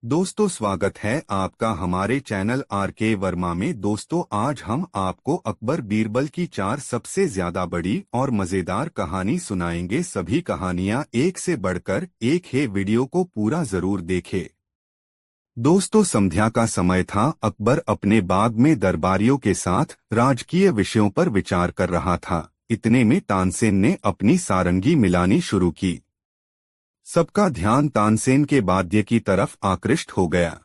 दोस्तों, स्वागत है आपका हमारे चैनल आर.के. वर्मा में। दोस्तों, आज हम आपको अकबर बीरबल की 4 सबसे ज्यादा बड़ी और मजेदार कहानी सुनाएंगे। सभी कहानियां एक से बढ़कर एक है। वीडियो को पूरा जरूर देखें। दोस्तों, संध्या का समय था। अकबर अपने बाग में दरबारियों के साथ राजकीय विषयों पर विचार कर रहा था। इतने में तानसेन ने अपनी सारंगी मिलानी शुरू की। सबका ध्यान तानसेन के वाद्य की तरफ आकृष्ट हो गया।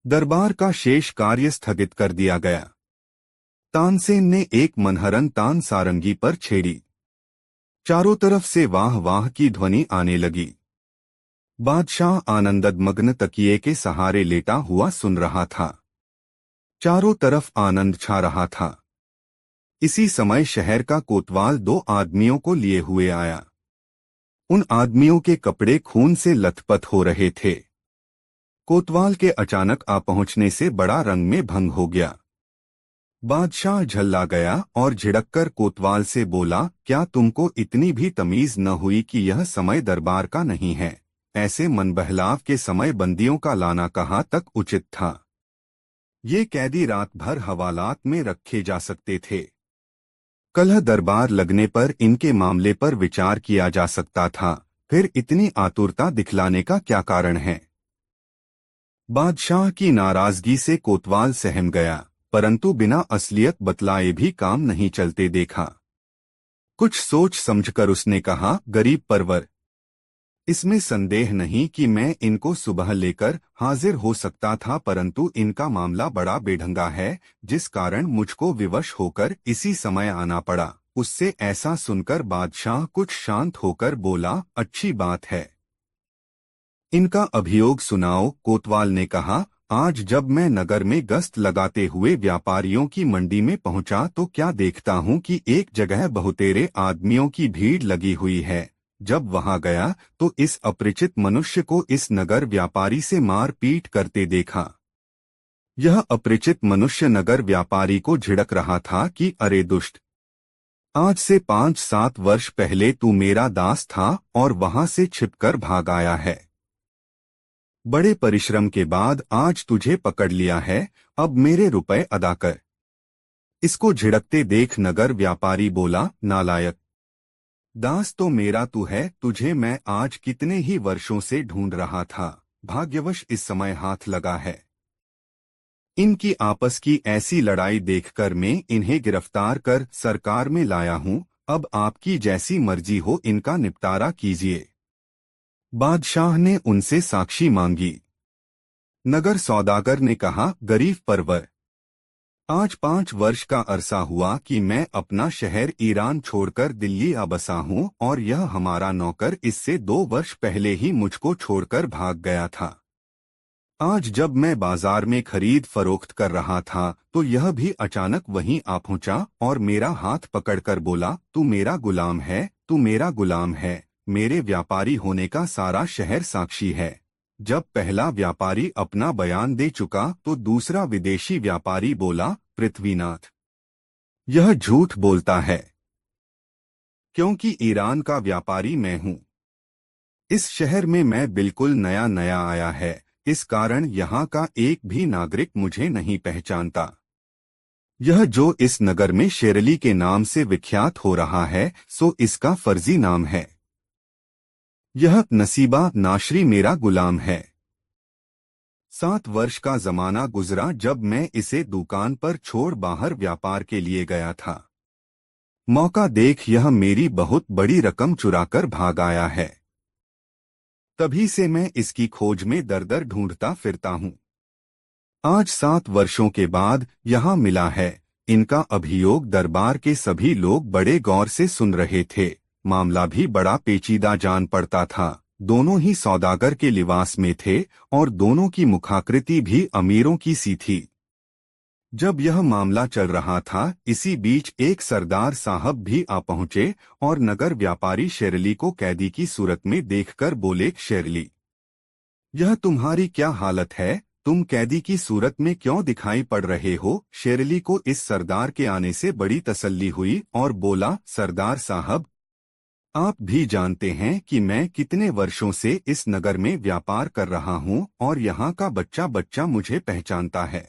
दरबार का शेष कार्य स्थगित कर दिया गया। तानसेन ने एक मनहरन तान सारंगी पर छेड़ी। चारों तरफ से वाह वाह की ध्वनि आने लगी। बादशाह आनंदमग्न तकिए के सहारे लेटा हुआ सुन रहा था। चारों तरफ आनंद छा रहा था। इसी समय शहर का कोतवाल 2 आदमियों को लिए हुए आया। उन आदमियों के कपड़े खून से लथपथ हो रहे थे। कोतवाल के अचानक आ पहुंचने से बड़ा रंग में भंग हो गया। बादशाह झल्ला गया और झिड़ककर कोतवाल से बोला, क्या तुमको इतनी भी तमीज न हुई कि यह समय दरबार का नहीं है? ऐसे मनबहलाव के समय बंदियों का लाना कहाँ तक उचित था? ये कैदी रात भर हवालात में रखे जा सकते थे। कल दरबार लगने पर इनके मामले पर विचार किया जा सकता था। फिर इतनी आतुरता दिखलाने का क्या कारण है? बादशाह की नाराजगी से कोतवाल सहम गया, परंतु बिना असलियत बतलाए भी काम नहीं चलते देखा। कुछ सोच समझकर उसने कहा, गरीब परवर, इसमें संदेह नहीं कि मैं इनको सुबह लेकर हाजिर हो सकता था, परंतु इनका मामला बड़ा बेढंगा है, जिस कारण मुझको विवश होकर इसी समय आना पड़ा। उससे ऐसा सुनकर बादशाह कुछ शांत होकर बोला, अच्छी बात है, इनका अभियोग सुनाओ। कोतवाल ने कहा, आज जब मैं नगर में गश्त लगाते हुए व्यापारियों की मंडी में पहुंचा तो क्या देखता हूं कि एक जगह बहुतेरे आदमियों की भीड़ लगी हुई है। जब वहां गया तो इस अपरिचित मनुष्य को इस नगर व्यापारी से मार पीट करते देखा। यह अपरिचित मनुष्य नगर व्यापारी को झिड़क रहा था कि अरे दुष्ट, आज से 5-7 वर्ष पहले तू मेरा दास था और वहां से छिपकर भाग आया है। बड़े परिश्रम के बाद आज तुझे पकड़ लिया है, अब मेरे रुपए अदा कर। इसको झिड़कते देख नगर व्यापारी बोला, नालायक, दास तो मेरा तू है, तुझे मैं आज कितने ही वर्षों से ढूंढ रहा था, भाग्यवश इस समय हाथ लगा है। इनकी आपस की ऐसी लड़ाई देखकर मैं इन्हें गिरफ्तार कर सरकार में लाया हूं। अब आपकी जैसी मर्जी हो इनका निपटारा कीजिए। बादशाह ने उनसे साक्षी मांगी। नगर सौदागर ने कहा, गरीब परवर, आज 5 वर्ष का अरसा हुआ कि मैं अपना शहर ईरान छोड़कर दिल्ली आ बसा हूँ और यह हमारा नौकर इससे 2 वर्ष पहले ही मुझको छोड़कर भाग गया था। आज जब मैं बाजार में खरीद फरोख्त कर रहा था तो यह भी अचानक वहीं आ पहुंचा और मेरा हाथ पकड़कर बोला, तू मेरा गुलाम है, तू मेरा गुलाम है। मेरे व्यापारी होने का सारा शहर साक्षी है। जब पहला व्यापारी अपना बयान दे चुका तो दूसरा विदेशी व्यापारी बोला, पृथ्वीनाथ, यह झूठ बोलता है, क्योंकि ईरान का व्यापारी मैं हूँ। इस शहर में मैं बिल्कुल नया नया आया है, इस कारण यहाँ का एक भी नागरिक मुझे नहीं पहचानता। यह जो इस नगर में शेरली के नाम से विख्यात हो रहा है सो इसका फर्जी नाम है। यह नसीबा नाशरी मेरा गुलाम है। 7 वर्ष का जमाना गुजरा जब मैं इसे दुकान पर छोड़ बाहर व्यापार के लिए गया था। मौका देख यह मेरी बहुत बड़ी रकम चुराकर भाग आया है। तभी से मैं इसकी खोज में दर दर ढूंढता फिरता हूँ। आज 7 वर्षों के बाद यहाँ मिला है। इनका अभियोग दरबार के सभी लोग बड़े गौर से सुन रहे थे। मामला भी बड़ा पेचीदा जान पड़ता था। दोनों ही सौदागर के लिबास में थे और दोनों की मुखाकृति भी अमीरों की सी थी। जब यह मामला चल रहा था, इसी बीच एक सरदार साहब भी आ पहुंचे और नगर व्यापारी शेरली को कैदी की सूरत में देखकर बोले, शेरली, यह तुम्हारी क्या हालत है? तुम कैदी की सूरत में क्यों दिखाई पड़ रहे हो? शेरली को इस सरदार के आने से बड़ी तसल्ली हुई और बोला, सरदार साहब, आप भी जानते हैं कि मैं कितने वर्षों से इस नगर में व्यापार कर रहा हूं और यहाँ का बच्चा बच्चा मुझे पहचानता है।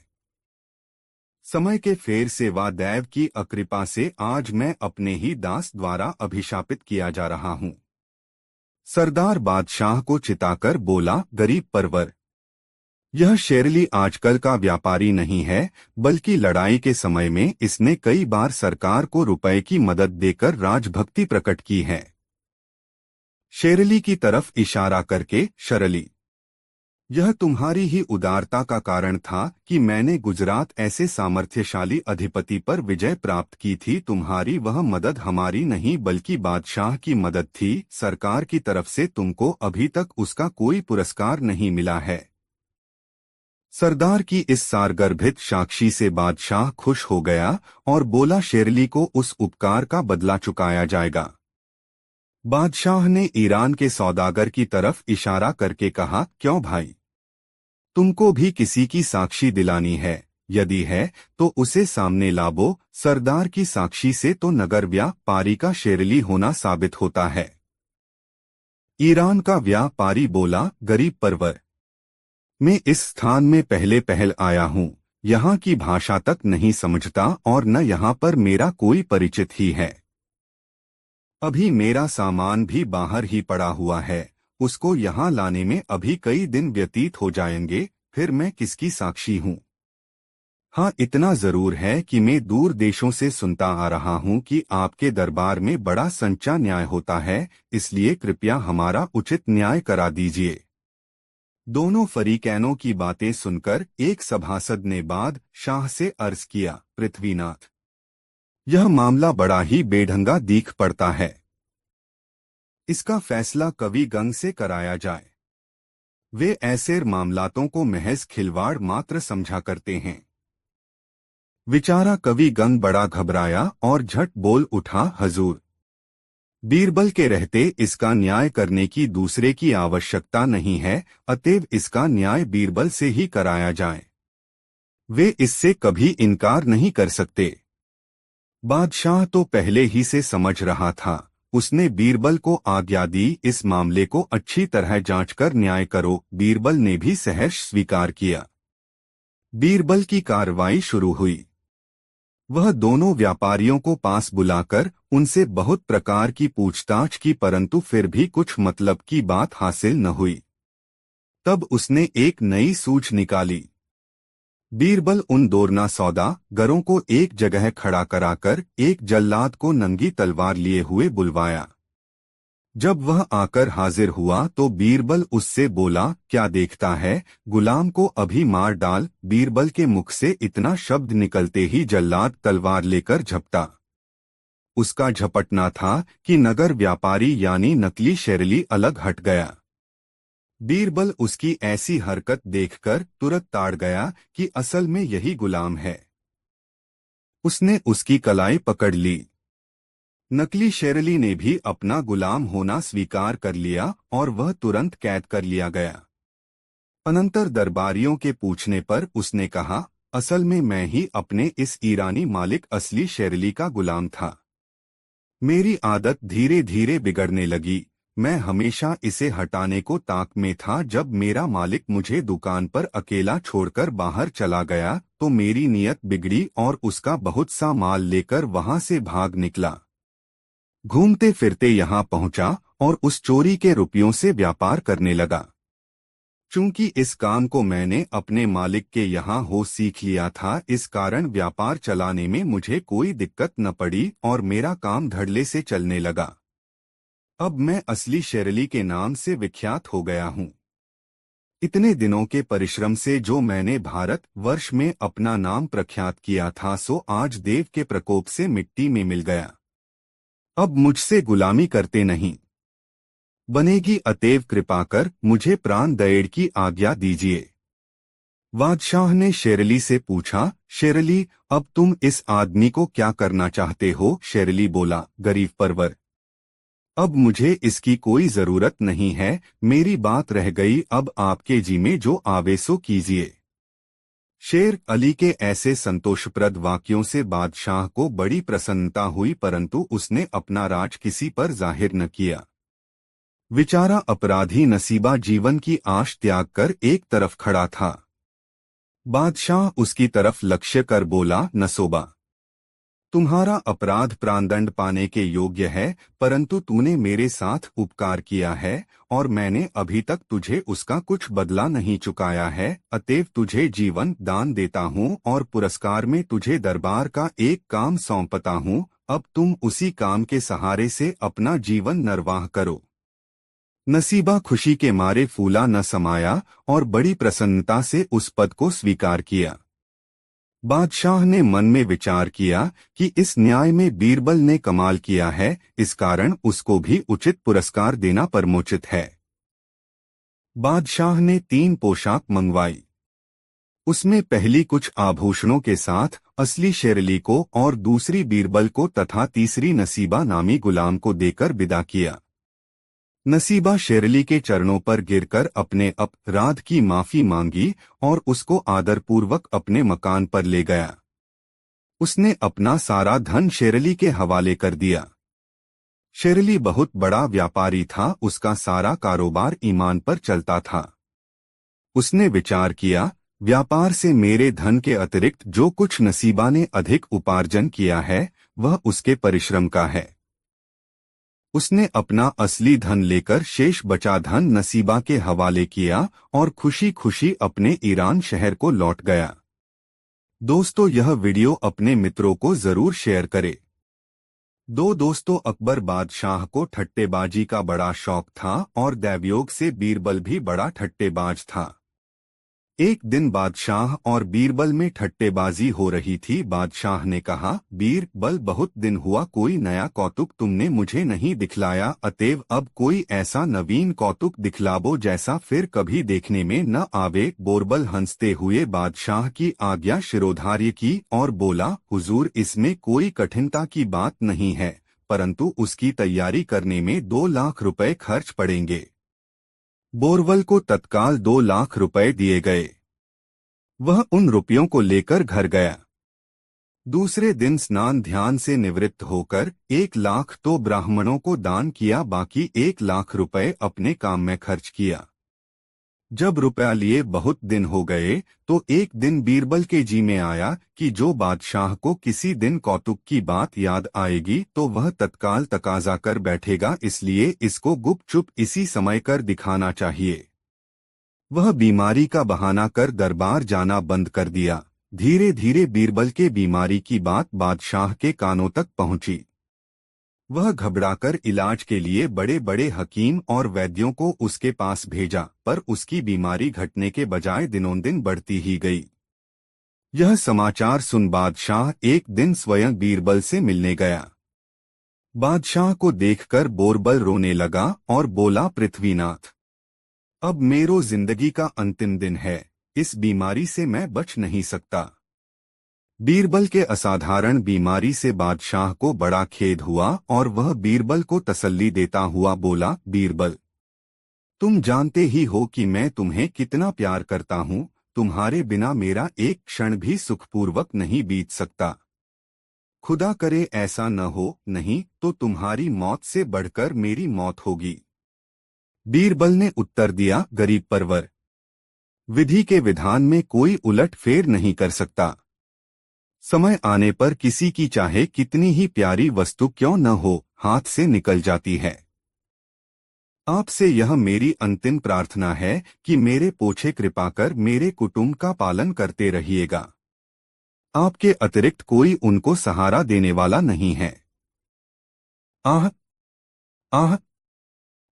समय के फेर से व दैव की अकृपा से आज मैं अपने ही दास द्वारा अभिशापित किया जा रहा हूँ। सरदार बादशाह को चिताकर बोला, गरीब परवर, यह शेरली आजकल का व्यापारी नहीं है, बल्कि लड़ाई के समय में इसने कई बार सरकार को रुपए की मदद देकर राजभक्ति प्रकट की है। शेरली की तरफ इशारा करके, शरली, यह तुम्हारी ही उदारता का कारण था कि मैंने गुजरात ऐसे सामर्थ्यशाली अधिपति पर विजय प्राप्त की थी। तुम्हारी वह मदद हमारी नहीं बल्कि बादशाह की मदद थी। सरकार की तरफ से तुमको अभी तक उसका कोई पुरस्कार नहीं मिला है। सरदार की इस सारगर्भित साक्षी से बादशाह खुश हो गया और बोला, शेरली को उस उपकार का बदला चुकाया जाएगा। बादशाह ने ईरान के सौदागर की तरफ इशारा करके कहा, क्यों भाई, तुमको भी किसी की साक्षी दिलानी है? यदि है तो उसे सामने लाओ। सरदार की साक्षी से तो नगर व्यापारी का शेरली होना साबित होता है। ईरान का व्यापारी बोला, गरीब परवर, मैं इस स्थान में पहले आया हूँ, यहाँ की भाषा तक नहीं समझता और न यहाँ पर मेरा कोई परिचित ही है। अभी मेरा सामान भी बाहर ही पड़ा हुआ है, उसको यहाँ लाने में अभी कई दिन व्यतीत हो जाएंगे, फिर मैं किसकी साक्षी हूँ? हाँ, इतना जरूर है कि मैं दूर देशों से सुनता आ रहा हूँ कि आपके दरबार में बड़ा सच्चा न्याय होता है, इसलिए कृपया हमारा उचित न्याय करा दीजिए। दोनों फरीकैनों की बातें सुनकर एक सभासद ने बादशाह से अर्ज किया, पृथ्वीनाथ, यह मामला बड़ा ही बेढंगा दिख पड़ता है। इसका फैसला कवि गंग से कराया जाए। वे ऐसे मामलातों को महज खिलवाड़ मात्र समझा करते हैं। विचारा कवि गंग बड़ा घबराया और झट बोल उठा, हजूर, बीरबल के रहते इसका न्याय करने की दूसरे की आवश्यकता नहीं है, अतएव इसका न्याय बीरबल से ही कराया जाए। वे इससे कभी इनकार नहीं कर सकते। बादशाह तो पहले ही से समझ रहा था। उसने बीरबल को आज्ञा दी, इस मामले को अच्छी तरह जांचकर न्याय करो। बीरबल ने भी सहर्ष स्वीकार किया। बीरबल की कार्रवाई शुरू हुई। वह दोनों व्यापारियों को पास बुलाकर उनसे बहुत प्रकार की पूछताछ की, परंतु फिर भी कुछ मतलब की बात हासिल न हुई। तब उसने एक नई सूझ निकाली। बीरबल उन दोरना सौदागरों को एक जगह खड़ा कराकर एक जल्लाद को नंगी तलवार लिए हुए बुलवाया। जब वह आकर हाजिर हुआ तो बीरबल उससे बोला, क्या देखता है, गुलाम को अभी मार डाल। बीरबल के मुख से इतना शब्द निकलते ही जल्लाद तलवार लेकर झपटा। उसका झपटना था कि नगर व्यापारी यानी नकली शेरली अलग हट गया। बीरबल उसकी ऐसी हरकत देखकर तुरंत ताड़ गया कि असल में यही गुलाम है। उसने उसकी कलाई पकड़ ली। नकली शेरली ने भी अपना गुलाम होना स्वीकार कर लिया और वह तुरंत कैद कर लिया गया। अनंतर दरबारियों के पूछने पर उसने कहा, असल में मैं ही अपने इस ईरानी मालिक असली शेरली का गुलाम था। मेरी आदत धीरे धीरे बिगड़ने लगी। मैं हमेशा इसे हटाने को ताक में था। जब मेरा मालिक मुझे दुकान पर अकेला छोड़कर बाहर चला गया तो मेरी नीयत बिगड़ी और उसका बहुत सा माल लेकर वहां से भाग निकला। घूमते फिरते यहाँ पहुंचा और उस चोरी के रुपयों से व्यापार करने लगा। चूंकि इस काम को मैंने अपने मालिक के यहाँ हो सीख लिया था, इस कारण व्यापार चलाने में मुझे कोई दिक्कत न पड़ी और मेरा काम धड़ल्ले से चलने लगा। अब मैं असली शेरली के नाम से विख्यात हो गया हूँ। इतने दिनों के परिश्रम से जो मैंने भारत वर्ष में अपना नाम प्रख्यात किया था, सो आज देव के प्रकोप से मिट्टी में मिल गया। अब मुझसे गुलामी करते नहीं बनेगी, अतएव कृपा कर मुझे प्राण दयेड़ की आज्ञा दीजिए। बादशाह ने शेरली से पूछा, शेरली, अब तुम इस आदमी को क्या करना चाहते हो? शेरली बोला, गरीब परवर, अब मुझे इसकी कोई जरूरत नहीं है। मेरी बात रह गई, अब आपके जी में जो आवे सो कीजिए। शेर अली के ऐसे संतोषप्रद वाक्यों से बादशाह को बड़ी प्रसन्नता हुई, परंतु उसने अपना राज किसी पर जाहिर न किया। बेचारा अपराधी नसीबा जीवन की आश त्याग कर एक तरफ खड़ा था। बादशाह उसकी तरफ लक्ष्य कर बोला, नसोबा, तुम्हारा अपराध प्राणदंड पाने के योग्य है, परंतु तूने मेरे साथ उपकार किया है और मैंने अभी तक तुझे उसका कुछ बदला नहीं चुकाया है, अतएव तुझे जीवन दान देता हूँ और पुरस्कार में तुझे दरबार का एक काम सौंपता हूँ। अब तुम उसी काम के सहारे से अपना जीवन निर्वाह करो। नसीबा खुशी के मारे फूला न समाया और बड़ी प्रसन्नता से उस पद को स्वीकार किया। बादशाह ने मन में विचार किया कि इस न्याय में बीरबल ने कमाल किया है, इस कारण उसको भी उचित पुरस्कार देना परमोचित है। बादशाह ने 3 पोशाक मंगवाई। उसमें पहली कुछ आभूषणों के साथ असली शेरली को और दूसरी बीरबल को तथा तीसरी नसीबा नामी गुलाम को देकर विदा किया। नसीबा शेरली के चरणों पर गिरकर अपने अपराध की माफी मांगी और उसको आदरपूर्वक अपने मकान पर ले गया। उसने अपना सारा धन शेरली के हवाले कर दिया। शेरली बहुत बड़ा व्यापारी था, उसका सारा कारोबार ईमान पर चलता था। उसने विचार किया, व्यापार से मेरे धन के अतिरिक्त जो कुछ नसीबा ने अधिक उपार्जन किया है वह उसके परिश्रम का है। उसने अपना असली धन लेकर शेष बचा धन नसीबा के हवाले किया और खुशी खुशी अपने ईरान शहर को लौट गया। दोस्तों, यह वीडियो अपने मित्रों को जरूर शेयर करें। दोस्तों, अकबर बादशाह को ठट्टेबाजी का बड़ा शौक था और दैवयोग से बीरबल भी बड़ा ठट्टेबाज था। एक दिन बादशाह और बीरबल में ठट्टेबाजी हो रही थी। बादशाह ने कहा, बीरबल, बहुत दिन हुआ कोई नया कौतुक तुमने मुझे नहीं दिखलाया, अतएव अब कोई ऐसा नवीन कौतुक दिखलाबो जैसा फिर कभी देखने में न आवे। बीरबल हंसते हुए बादशाह की आज्ञा शिरोधार्य की और बोला, हुजूर, इसमें कोई कठिनता की बात नहीं है, परंतु उसकी तैयारी करने में 2 लाख रुपए खर्च पड़ेंगे। बीरबल को तत्काल 2 लाख रुपए दिए गए। वह उन रुपयों को लेकर घर गया। दूसरे दिन स्नान ध्यान से निवृत्त होकर 1 लाख तो ब्राह्मणों को दान किया, बाकी 1 लाख रुपए अपने काम में खर्च किया। जब रुपया लिए बहुत दिन हो गए तो एक दिन बीरबल के जी में आया कि जो बादशाह को किसी दिन कौतुक की बात याद आएगी तो वह तत्काल तकाजा कर बैठेगा, इसलिए इसको गुपचुप इसी समय कर दिखाना चाहिए। वह बीमारी का बहाना कर दरबार जाना बंद कर दिया। धीरे धीरे बीरबल के बीमारी की बात बादशाह के कानों तक पहुंची। वह घबराकर इलाज के लिए बड़े बड़े हकीम और वैद्यों को उसके पास भेजा, पर उसकी बीमारी घटने के बजाय दिनों दिन बढ़ती ही गई। यह समाचार सुन बादशाह एक दिन स्वयं बीरबल से मिलने गया। बादशाह को देखकर बीरबल रोने लगा और बोला, पृथ्वीनाथ, अब मेरो जिंदगी का अंतिम दिन है, इस बीमारी से मैं बच नहीं सकता। बीरबल के असाधारण बीमारी से बादशाह को बड़ा खेद हुआ और वह बीरबल को तसल्ली देता हुआ बोला, बीरबल, तुम जानते ही हो कि मैं तुम्हें कितना प्यार करता हूँ, तुम्हारे बिना मेरा एक क्षण भी सुखपूर्वक नहीं बीत सकता। खुदा करे ऐसा न हो, नहीं तो तुम्हारी मौत से बढ़कर मेरी मौत होगी। बीरबल ने उत्तर दिया, गरीब परवर, विधि के विधान में कोई उलट फेर नहीं कर सकता। समय आने पर किसी की चाहे कितनी ही प्यारी वस्तु क्यों न हो, हाथ से निकल जाती है। आपसे यह मेरी अंतिम प्रार्थना है कि मेरे पोछे कृपा कर मेरे कुटुंब का पालन करते रहिएगा। आपके अतिरिक्त कोई उनको सहारा देने वाला नहीं है। आह आह,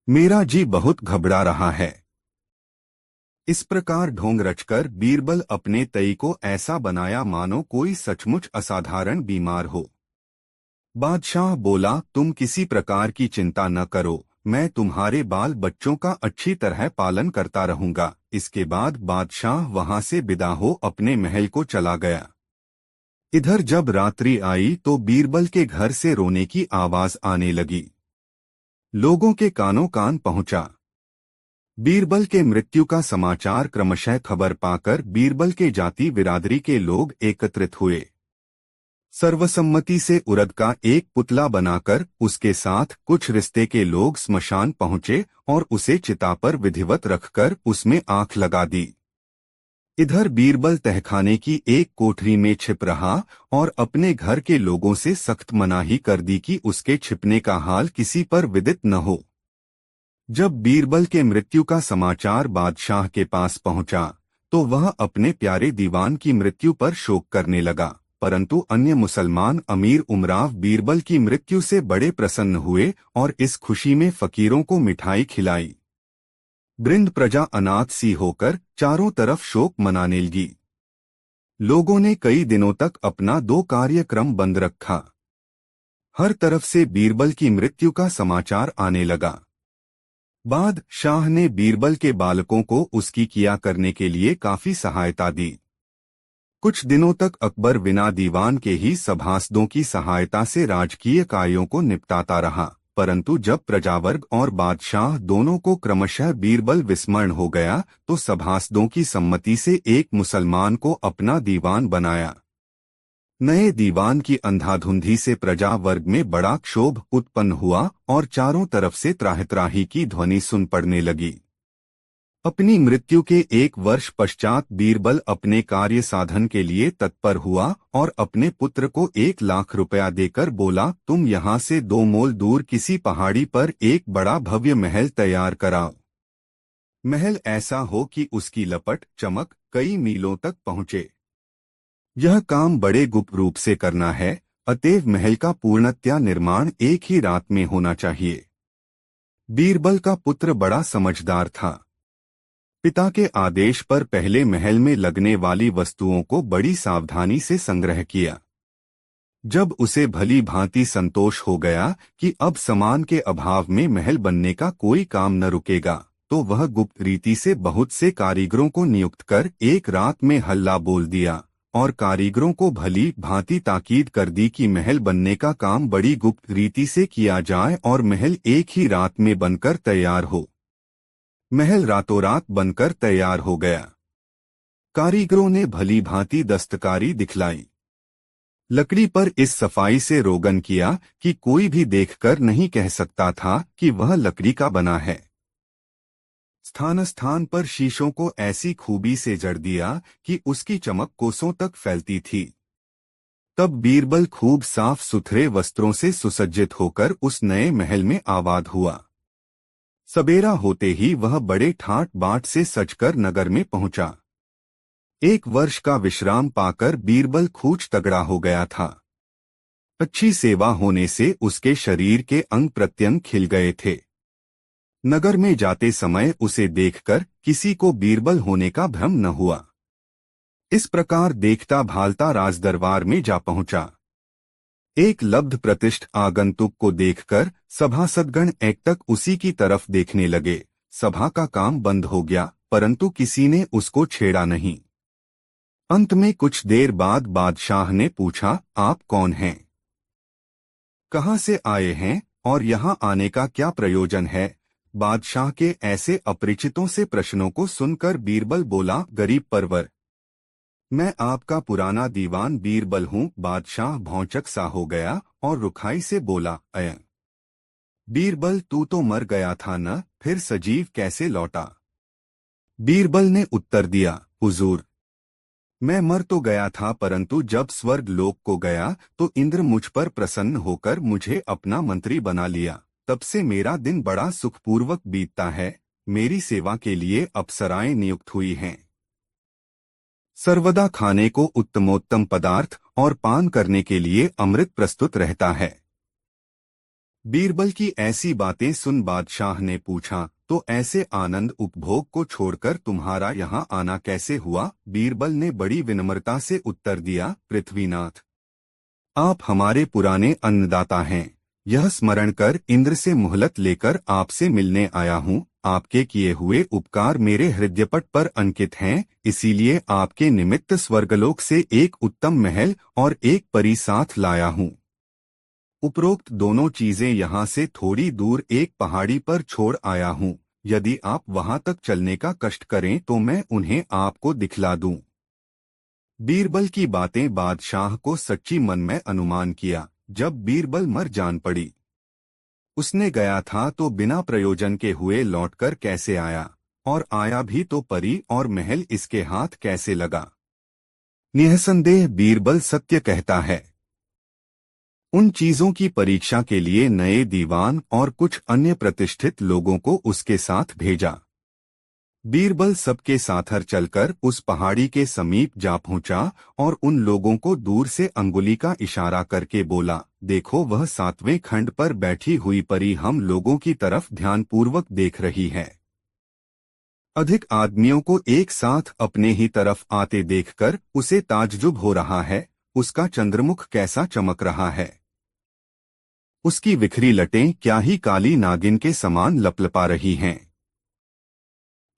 मेरा जी बहुत घबरा रहा है। इस प्रकार ढोंग रचकर बीरबल अपने तई को ऐसा बनाया मानो कोई सचमुच असाधारण बीमार हो। बादशाह बोला, तुम किसी प्रकार की चिंता न करो, मैं तुम्हारे बाल बच्चों का अच्छी तरह पालन करता रहूंगा। इसके बाद बादशाह वहां से विदा हो अपने महल को चला गया। इधर जब रात्रि आई तो बीरबल के घर से रोने की आवाज आने लगी। लोगों के कानों कान पहुंचा। बीरबल के मृत्यु का समाचार क्रमशः खबर पाकर बीरबल के जाति बिरादरी के लोग एकत्रित हुए। सर्वसम्मति से उरद का एक पुतला बनाकर उसके साथ कुछ रिश्ते के लोग स्मशान पहुंचे और उसे चिता पर विधिवत रखकर उसमें आंख लगा दी। इधर बीरबल तहखाने की एक कोठरी में छिप रहा और अपने घर के लोगों से सख्त मनाही कर दी कि उसके छिपने का हाल किसी पर विदित न हो। जब बीरबल के मृत्यु का समाचार बादशाह के पास पहुंचा तो वह अपने प्यारे दीवान की मृत्यु पर शोक करने लगा, परंतु अन्य मुसलमान अमीर उमराव बीरबल की मृत्यु से बड़े प्रसन्न हुए और इस खुशी में फकीरों को मिठाई खिलाई। वृंद प्रजा अनाथ सी होकर चारों तरफ शोक मनाने लगी। लोगों ने कई दिनों तक अपना दो कार्यक्रम बंद रखा। हर तरफ से बीरबल की मृत्यु का समाचार आने लगा। बादशाह ने बीरबल के बालकों को उसकी किया करने के लिए काफी सहायता दी। कुछ दिनों तक अकबर बिना दीवान के ही सभासदों की सहायता से राजकीय कार्यों को निपटाता रहा, परंतु जब प्रजावर्ग और बादशाह दोनों को क्रमशः बीरबल विस्मरण हो गया तो सभासदों की सम्मति से एक मुसलमान को अपना दीवान बनाया। नए दीवान की अंधाधुंधी से प्रजा वर्ग में बड़ा क्षोभ उत्पन्न हुआ और चारों तरफ से त्राहि की ध्वनि सुन पड़ने लगी। अपनी मृत्यु के एक वर्ष पश्चात बीरबल अपने कार्य साधन के लिए तत्पर हुआ और अपने पुत्र को 1,00,000 रुपया देकर बोला, तुम यहाँ से 2 मोल दूर किसी पहाड़ी पर एक बड़ा भव्य महल तैयार कराओ। महल ऐसा हो कि उसकी लपट चमक कई मीलों तक पहुँचे। यह काम बड़े गुप्त रूप से करना है, अतएव महल का पूर्णतया निर्माण एक ही रात में होना चाहिए। बीरबल का पुत्र बड़ा समझदार था। पिता के आदेश पर पहले महल में लगने वाली वस्तुओं को बड़ी सावधानी से संग्रह किया। जब उसे भली भांति संतोष हो गया कि अब सामान के अभाव में महल बनने का कोई काम न रुकेगा, तो वह गुप्त रीति से बहुत से कारीगरों को नियुक्त कर एक रात में हल्ला बोल दिया और कारीगरों को भली भांति ताकीद कर दी कि महल बनने का काम बड़ी गुप्त रीति से किया जाए और महल एक ही रात में बनकर तैयार हो। महल रातों रात बनकर तैयार हो गया। कारीगरों ने भली भांति दस्तकारी दिखलाई। लकड़ी पर इस सफाई से रोगन किया कि कोई भी देखकर नहीं कह सकता था कि वह लकड़ी का बना है। स्थान स्थान पर शीशों को ऐसी खूबी से जड़ दिया कि उसकी चमक कोसों तक फैलती थी। तब बीरबल खूब साफ सुथरे वस्त्रों से सुसज्जित होकर उस नए महल में आबाद हुआ। सबेरा होते ही वह बड़े ठाट बाट से सजकर नगर में पहुंचा। 1 वर्ष का विश्राम पाकर बीरबल खूब तगड़ा हो गया था। अच्छी सेवा होने से उसके शरीर के अंग प्रत्यंग खिल गए थे। नगर में जाते समय उसे देखकर किसी को बीरबल होने का भ्रम न हुआ। इस प्रकार देखता भालता राजदरबार में जा पहुंचा। एक लब्ध प्रतिष्ठ आगंतुक को देखकर सभासदगण एकटक उसी की तरफ देखने लगे। सभा का काम बंद हो गया, परंतु किसी ने उसको छेड़ा नहीं। अंत में कुछ देर बाद बादशाह ने पूछा, आप कौन हैं? कहाँ से आए हैं और यहाँ आने का क्या प्रयोजन है? बादशाह के ऐसे अपरिचितों से प्रश्नों को सुनकर बीरबल बोला, गरीब परवर, मैं आपका पुराना दीवान बीरबल हूँ। बादशाह भौचक सा हो गया और रुखाई से बोला, अय बीरबल, तू तो मर गया था न, फिर सजीव कैसे लौटा? बीरबल ने उत्तर दिया, हुजूर, मैं मर तो गया था, परंतु जब स्वर्ग लोक को गया तो इंद्र मुझ पर प्रसन्न होकर मुझे अपना मंत्री बना लिया। तब से मेरा दिन बड़ा सुखपूर्वक बीतता है। मेरी सेवा के लिए अप्सराएं नियुक्त हुई हैं। सर्वदा खाने को उत्तमोत्तम पदार्थ और पान करने के लिए अमृत प्रस्तुत रहता है। बीरबल की ऐसी बातें सुन बादशाह ने पूछा, तो ऐसे आनंद उपभोग को छोड़कर तुम्हारा यहाँ आना कैसे हुआ? बीरबल ने बड़ी विनम्रता से उत्तर दिया, पृथ्वीनाथ, आप हमारे पुराने अन्नदाता हैं। यह स्मरण कर इंद्र से मोहलत लेकर आपसे मिलने आया हूँ। आपके किए हुए उपकार मेरे हृदयपट पर अंकित हैं, इसीलिए आपके निमित्त स्वर्गलोक से एक उत्तम महल और एक परी साथ लाया हूँ। उपरोक्त दोनों चीजें यहाँ से थोड़ी दूर एक पहाड़ी पर छोड़ आया हूँ। यदि आप वहां तक चलने का कष्ट करें तो मैं उन्हें आपको दिखला दूं। बीरबल की बातें बादशाह को सच्ची मन में अनुमान किया। जब बीरबल मर जान पड़ी, उसने गया था तो बिना प्रयोजन के हुए लौटकर कैसे आया, और आया भी तो परी और महल इसके हाथ कैसे लगा। निःसंदेह बीरबल सत्य कहता है। उन चीजों की परीक्षा के लिए नए दीवान और कुछ अन्य प्रतिष्ठित लोगों को उसके साथ भेजा। बीरबल सबके साथर चलकर उस पहाड़ी के समीप जा पहुंचा और उन लोगों को दूर से अंगुली का इशारा करके बोला, देखो वह 7वें खंड पर बैठी हुई परी हम लोगों की तरफ ध्यानपूर्वक देख रही है। अधिक आदमियों को एक साथ अपने ही तरफ आते देखकर उसे ताज्जुब हो रहा है। उसका चंद्रमुख कैसा चमक रहा है। उसकी विखरी लटें क्या ही काली नागिन के समान लपलपा रही हैं।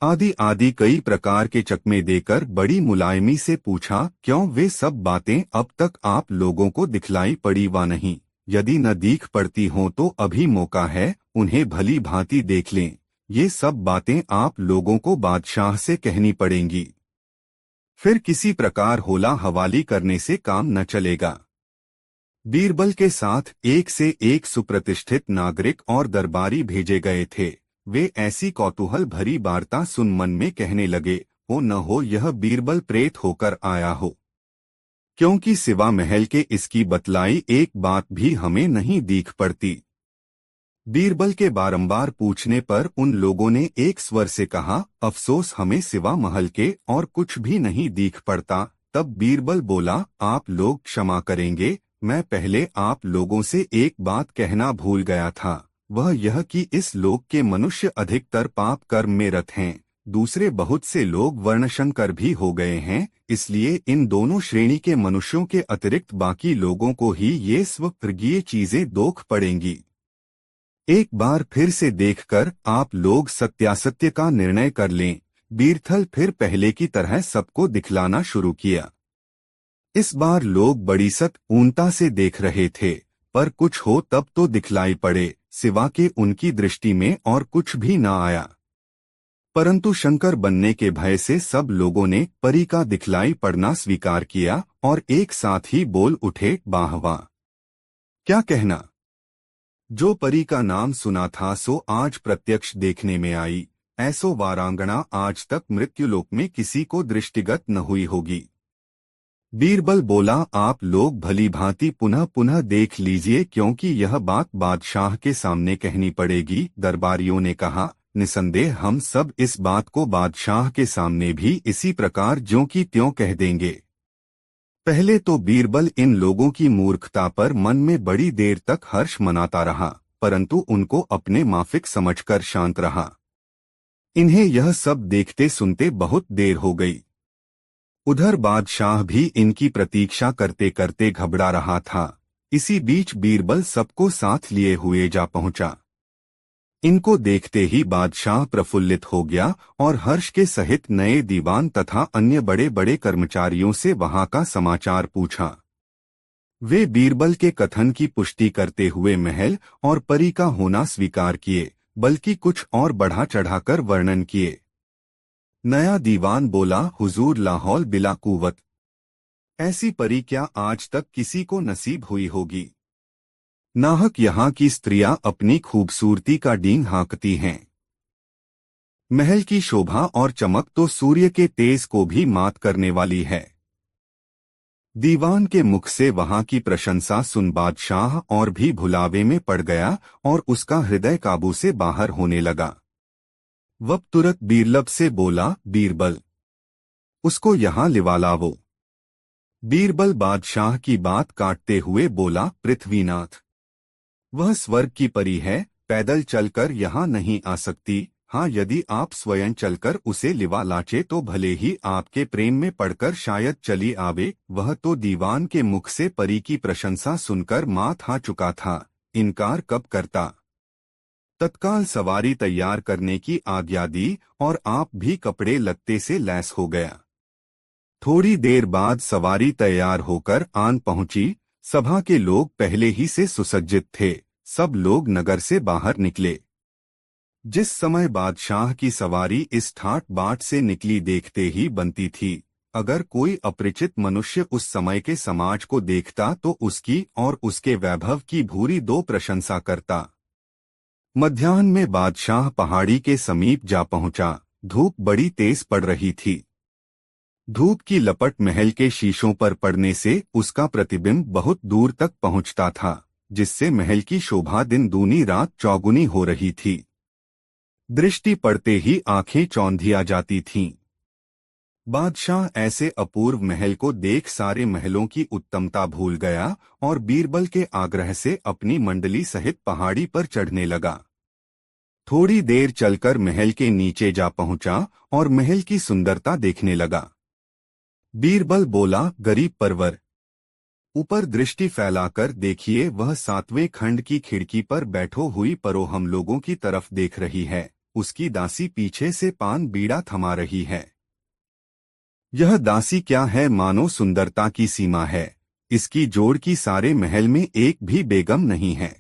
आदि आदि कई प्रकार के चकमे देकर बड़ी मुलायमी से पूछा, क्यों वे सब बातें अब तक आप लोगों को दिखलाई पड़ी वा नहीं? यदि न दिख पड़ती हों तो अभी मौका है, उन्हें भली भांति देख लें। ये सब बातें आप लोगों को बादशाह से कहनी पड़ेंगी। फिर किसी प्रकार होला हवाली करने से काम न चलेगा। बीरबल के साथ एक से एक सुप्रतिष्ठित नागरिक और दरबारी भेजे गए थे। वे ऐसी कौतूहल भरी वार्ता सुन मन में कहने लगे, हो न हो यह बीरबल प्रेत होकर आया हो, क्योंकि सिवा महल के इसकी बतलाई एक बात भी हमें नहीं दिख पड़ती। बीरबल के बारंबार पूछने पर उन लोगों ने एक स्वर से कहा, अफसोस हमें सिवा महल के और कुछ भी नहीं दिख पड़ता। तब बीरबल बोला, आप लोग क्षमा करेंगे, मैं पहले आप लोगों से एक बात कहना भूल गया था। वह यह कि इस लोक के मनुष्य अधिकतर पाप कर्म में रत हैं। दूसरे बहुत से लोग वर्णशंकर भी हो गए हैं, इसलिए इन दोनों श्रेणी के मनुष्यों के अतिरिक्त बाकी लोगों को ही ये स्वप्रीय चीजें दोख पड़ेंगी। एक बार फिर से देखकर आप लोग सत्यासत्य का निर्णय कर लें। बीरथल फिर पहले की तरह सबको दिखलाना शुरू किया। इस बार लोग बड़ी ऊनता से देख रहे थे, पर कुछ हो तब तो दिखलाई पड़े, सिवा के उनकी दृष्टि में और कुछ भी न आया। परंतु शंकर बनने के भय से सब लोगों ने परी का दिखलाई पड़ना स्वीकार किया और एक साथ ही बोल उठे, वाह वाह, क्या कहना। जो परी का नाम सुना था सो आज प्रत्यक्ष देखने में आई। ऐसो वारांगना आज तक मृत्युलोक में किसी को दृष्टिगत न हुई होगी। बीरबल बोला, आप लोग भली भांति पुनः पुनः देख लीजिए, क्योंकि यह बात बादशाह के सामने कहनी पड़ेगी। दरबारियों ने कहा, निसंदेह हम सब इस बात को बादशाह के सामने भी इसी प्रकार ज्यों की त्यों कह देंगे। पहले तो बीरबल इन लोगों की मूर्खता पर मन में बड़ी देर तक हर्ष मनाता रहा, परंतु उनको अपने माफिक समझकर शांत रहा। इन्हें यह सब देखते सुनते बहुत देर हो गई। उधर बादशाह भी इनकी प्रतीक्षा करते करते घबरा रहा था। इसी बीच बीरबल सबको साथ लिए हुए जा पहुंचा। इनको देखते ही बादशाह प्रफुल्लित हो गया और हर्ष के सहित नए दीवान तथा अन्य बड़े बड़े कर्मचारियों से वहां का समाचार पूछा। वे बीरबल के कथन की पुष्टि करते हुए महल और परी का होना स्वीकार किए, बल्कि कुछ और बढ़ा चढ़ाकर वर्णन किए। नया दीवान बोला, हुजूर लाहौल बिला कुवत, ऐसी परी क्या आज तक किसी को नसीब हुई होगी। नाहक यहाँ की स्त्रियां अपनी खूबसूरती का डींग हाँकती हैं। महल की शोभा और चमक तो सूर्य के तेज को भी मात करने वाली है। दीवान के मुख से वहां की प्रशंसा सुन बादशाह और भी भुलावे में पड़ गया और उसका हृदय काबू से बाहर होने लगा। वह तुरंत बीरबल से बोला, बीरबल, उसको यहाँ लिवा लावो। बीरबल बादशाह की बात काटते हुए बोला, पृथ्वीनाथ, वह स्वर्ग की परी है, पैदल चलकर यहाँ नहीं आ सकती। हाँ, यदि आप स्वयं चलकर उसे लिवा लाचे तो भले ही आपके प्रेम में पड़कर शायद चली आवे। वह तो दीवान के मुख से परी की प्रशंसा सुनकर मात खा चुका था, इनकार कब करता। तत्काल सवारी तैयार करने की आज्ञा दी और आप भी कपड़े लत्ते से लैस हो गया। थोड़ी देर बाद सवारी तैयार होकर आन पहुंची। सभा के लोग पहले ही से सुसज्जित थे। सब लोग नगर से बाहर निकले। जिस समय बादशाह की सवारी इस ठाट बाट से निकली देखते ही बनती थी। अगर कोई अपरिचित मनुष्य उस समय के समाज को देखता तो उसकी और उसके वैभव की भूरी दो प्रशंसा करता। मध्याह्न में बादशाह पहाड़ी के समीप जा पहुंचा। धूप बड़ी तेज पड़ रही थी। धूप की लपट महल के शीशों पर पड़ने से उसका प्रतिबिंब बहुत दूर तक पहुंचता था, जिससे महल की शोभा दिन दूनी रात चौगुनी हो रही थी। दृष्टि पड़ते ही आंखें चौंधिया जाती थीं। बादशाह ऐसे अपूर्व महल को देख सारे महलों की उत्तमता भूल गया और बीरबल के आग्रह से अपनी मंडली सहित पहाड़ी पर चढ़ने लगा। थोड़ी देर चलकर महल के नीचे जा पहुंचा और महल की सुंदरता देखने लगा। बीरबल बोला, गरीब परवर, ऊपर दृष्टि फैलाकर देखिए, वह 7वें खंड की खिड़की पर बैठो हुई परो हम लोगों की तरफ देख रही है। उसकी दासी पीछे से पान बीड़ा थमा रही है। यह दासी क्या है, मानो सुंदरता की सीमा है। इसकी जोड़ की सारे महल में एक भी बेगम नहीं है।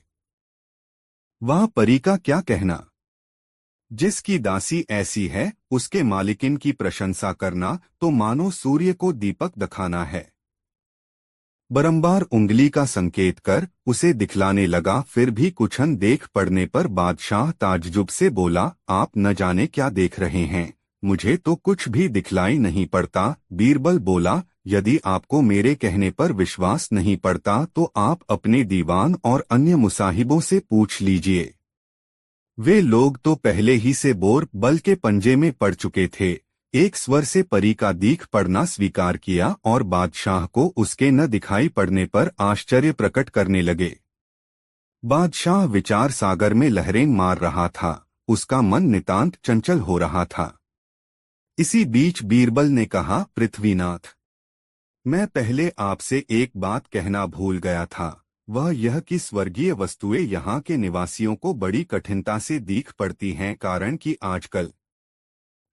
वह परी का क्या कहना। जिसकी दासी ऐसी है उसके मालिकिन की प्रशंसा करना तो मानो सूर्य को दीपक दिखाना है। बारंबार उंगली का संकेत कर उसे दिखलाने लगा। फिर भी कुछन देख पड़ने पर बादशाह ताज्जुब से बोला, आप न जाने क्या देख रहे हैं, मुझे तो कुछ भी दिखलाई नहीं पड़ता। बीरबल बोला, यदि आपको मेरे कहने पर विश्वास नहीं पड़ता तो आप अपने दीवान और अन्य मुसाहिबों से पूछ लीजिए। वे लोग तो पहले ही से बोर बल के पंजे में पड़ चुके थे। एक स्वर से परी का दीख पड़ना स्वीकार किया और बादशाह को उसके न दिखाई पड़ने पर आश्चर्य प्रकट करने लगे। बादशाह विचार सागर में लहरें मार रहा था। उसका मन नितांत चंचल हो रहा था। इसी बीच बीरबल ने कहा, पृथ्वीनाथ, मैं पहले आपसे एक बात कहना भूल गया था। वह यह कि स्वर्गीय वस्तुएं यहाँ के निवासियों को बड़ी कठिनता से दीख पड़ती हैं, कारण कि आजकल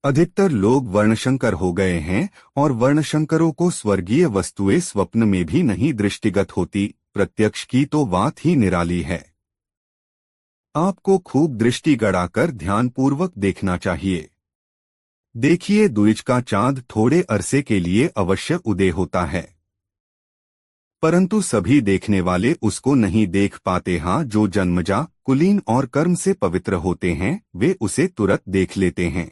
अधिकतर लोग वर्णशंकर हो गए हैं और वर्णशंकरों को स्वर्गीय वस्तुएं स्वप्न में भी नहीं दृष्टिगत होती। प्रत्यक्ष की तो बात ही निराली है। आपको खूब दृष्टि गड़ाकर ध्यानपूर्वक देखना चाहिए। देखिए, द्विज का चांद थोड़े अरसे के लिए अवश्य उदय होता है, परंतु सभी देखने वाले उसको नहीं देख पाते। हाँ, जो जन्मजा कुलीन और कर्म से पवित्र होते हैं वे उसे तुरंत देख लेते हैं।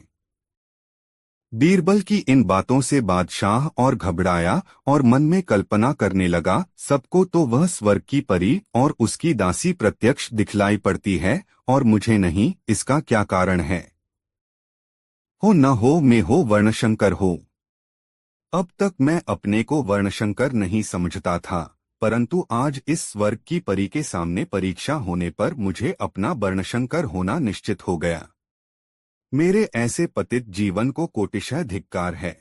बीरबल की इन बातों से बादशाह और घबराया और मन में कल्पना करने लगा, सबको तो वह स्वर्ग की परी और उसकी दासी प्रत्यक्ष दिखलाई पड़ती है और मुझे नहीं, इसका क्या कारण है। हो न हो, मैं हो वर्णशंकर हो। अब तक मैं अपने को वर्णशंकर नहीं समझता था, परंतु आज इस स्वर्ग की परी के सामने परीक्षा होने पर मुझे अपना वर्णशंकर होना निश्चित हो गया। मेरे ऐसे पतित जीवन को कोटिशः धिक्कार है।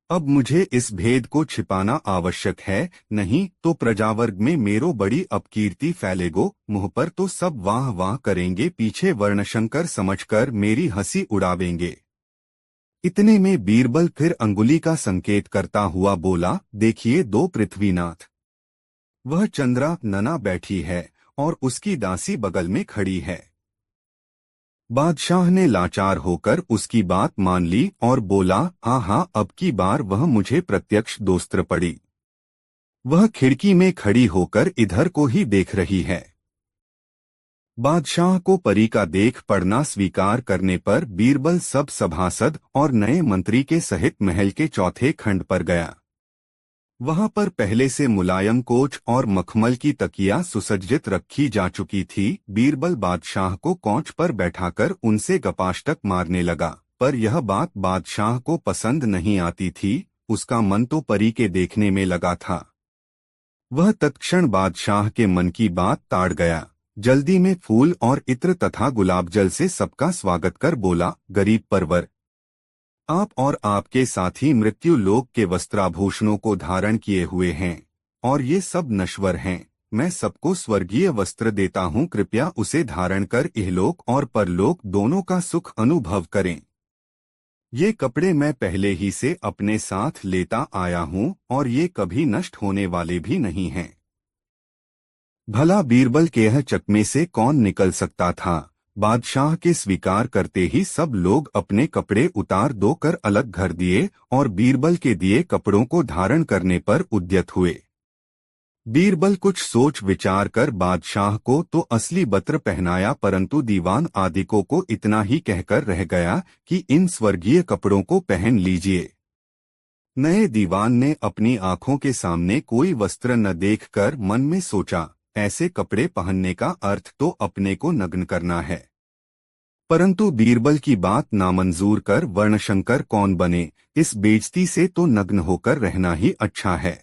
अब मुझे इस भेद को छिपाना आवश्यक है, नहीं तो प्रजावर्ग में मेरो बड़ी अपकीर्ति फैलेगो। मुंह पर तो सब वाह वाह करेंगे, पीछे वर्णशंकर समझकर मेरी हंसी उड़ावेंगे। इतने में बीरबल फिर अंगुली का संकेत करता हुआ बोला, देखिए, दो पृथ्वीनाथ, वह चंद्रा नना बैठी है और उसकी दासी बगल में खड़ी है। बादशाह ने लाचार होकर उसकी बात मान ली और बोला, हाँ, अब की बार वह मुझे प्रत्यक्ष दोस्त्र पड़ी। वह खिड़की में खड़ी होकर इधर को ही देख रही है। बादशाह को परी का देख पड़ना स्वीकार करने पर बीरबल सब सभासद और नए मंत्री के सहित महल के चौथे खंड पर गया। वहां पर पहले से मुलायम कोच और मखमल की तकिया सुसज्जित रखी जा चुकी थी। बीरबल बादशाह को कोच पर बैठाकर उनसे गपाष्टक मारने लगा, पर यह बात बादशाह को पसंद नहीं आती थी। उसका मन तो परी के देखने में लगा था। वह तत्क्षण बादशाह के मन की बात ताड़ गया। जल्दी में फूल और इत्र तथा गुलाब जल से सबका स्वागत कर बोला, गरीब परवर, आप और आपके साथी मृत्यु लोक के वस्त्राभूषणों को धारण किए हुए हैं और ये सब नश्वर हैं। मैं सबको स्वर्गीय वस्त्र देता हूँ, कृपया उसे धारण कर इहलोक और परलोक दोनों का सुख अनुभव करें। ये कपड़े मैं पहले ही से अपने साथ लेता आया हूँ और ये कभी नष्ट होने वाले भी नहीं हैं। भला बीरबल के यह चकमे से कौन निकल सकता था। बादशाह के स्वीकार करते ही सब लोग अपने कपड़े उतार दो कर अलग घर दिए और बीरबल के दिए कपड़ों को धारण करने पर उद्यत हुए। बीरबल कुछ सोच विचार कर बादशाह को तो असली वस्त्र पहनाया, परंतु दीवान आदिकों को इतना ही कहकर रह गया कि इन स्वर्गीय कपड़ों को पहन लीजिए। नए दीवान ने अपनी आंखों के सामने कोई वस्त्र न देखकर मन में सोचा, ऐसे कपड़े पहनने का अर्थ तो अपने को नग्न करना है। परंतु बीरबल की बात नामंजूर कर वर्णशंकर कौन बने, इस बेइज्जती से तो नग्न होकर रहना ही अच्छा है।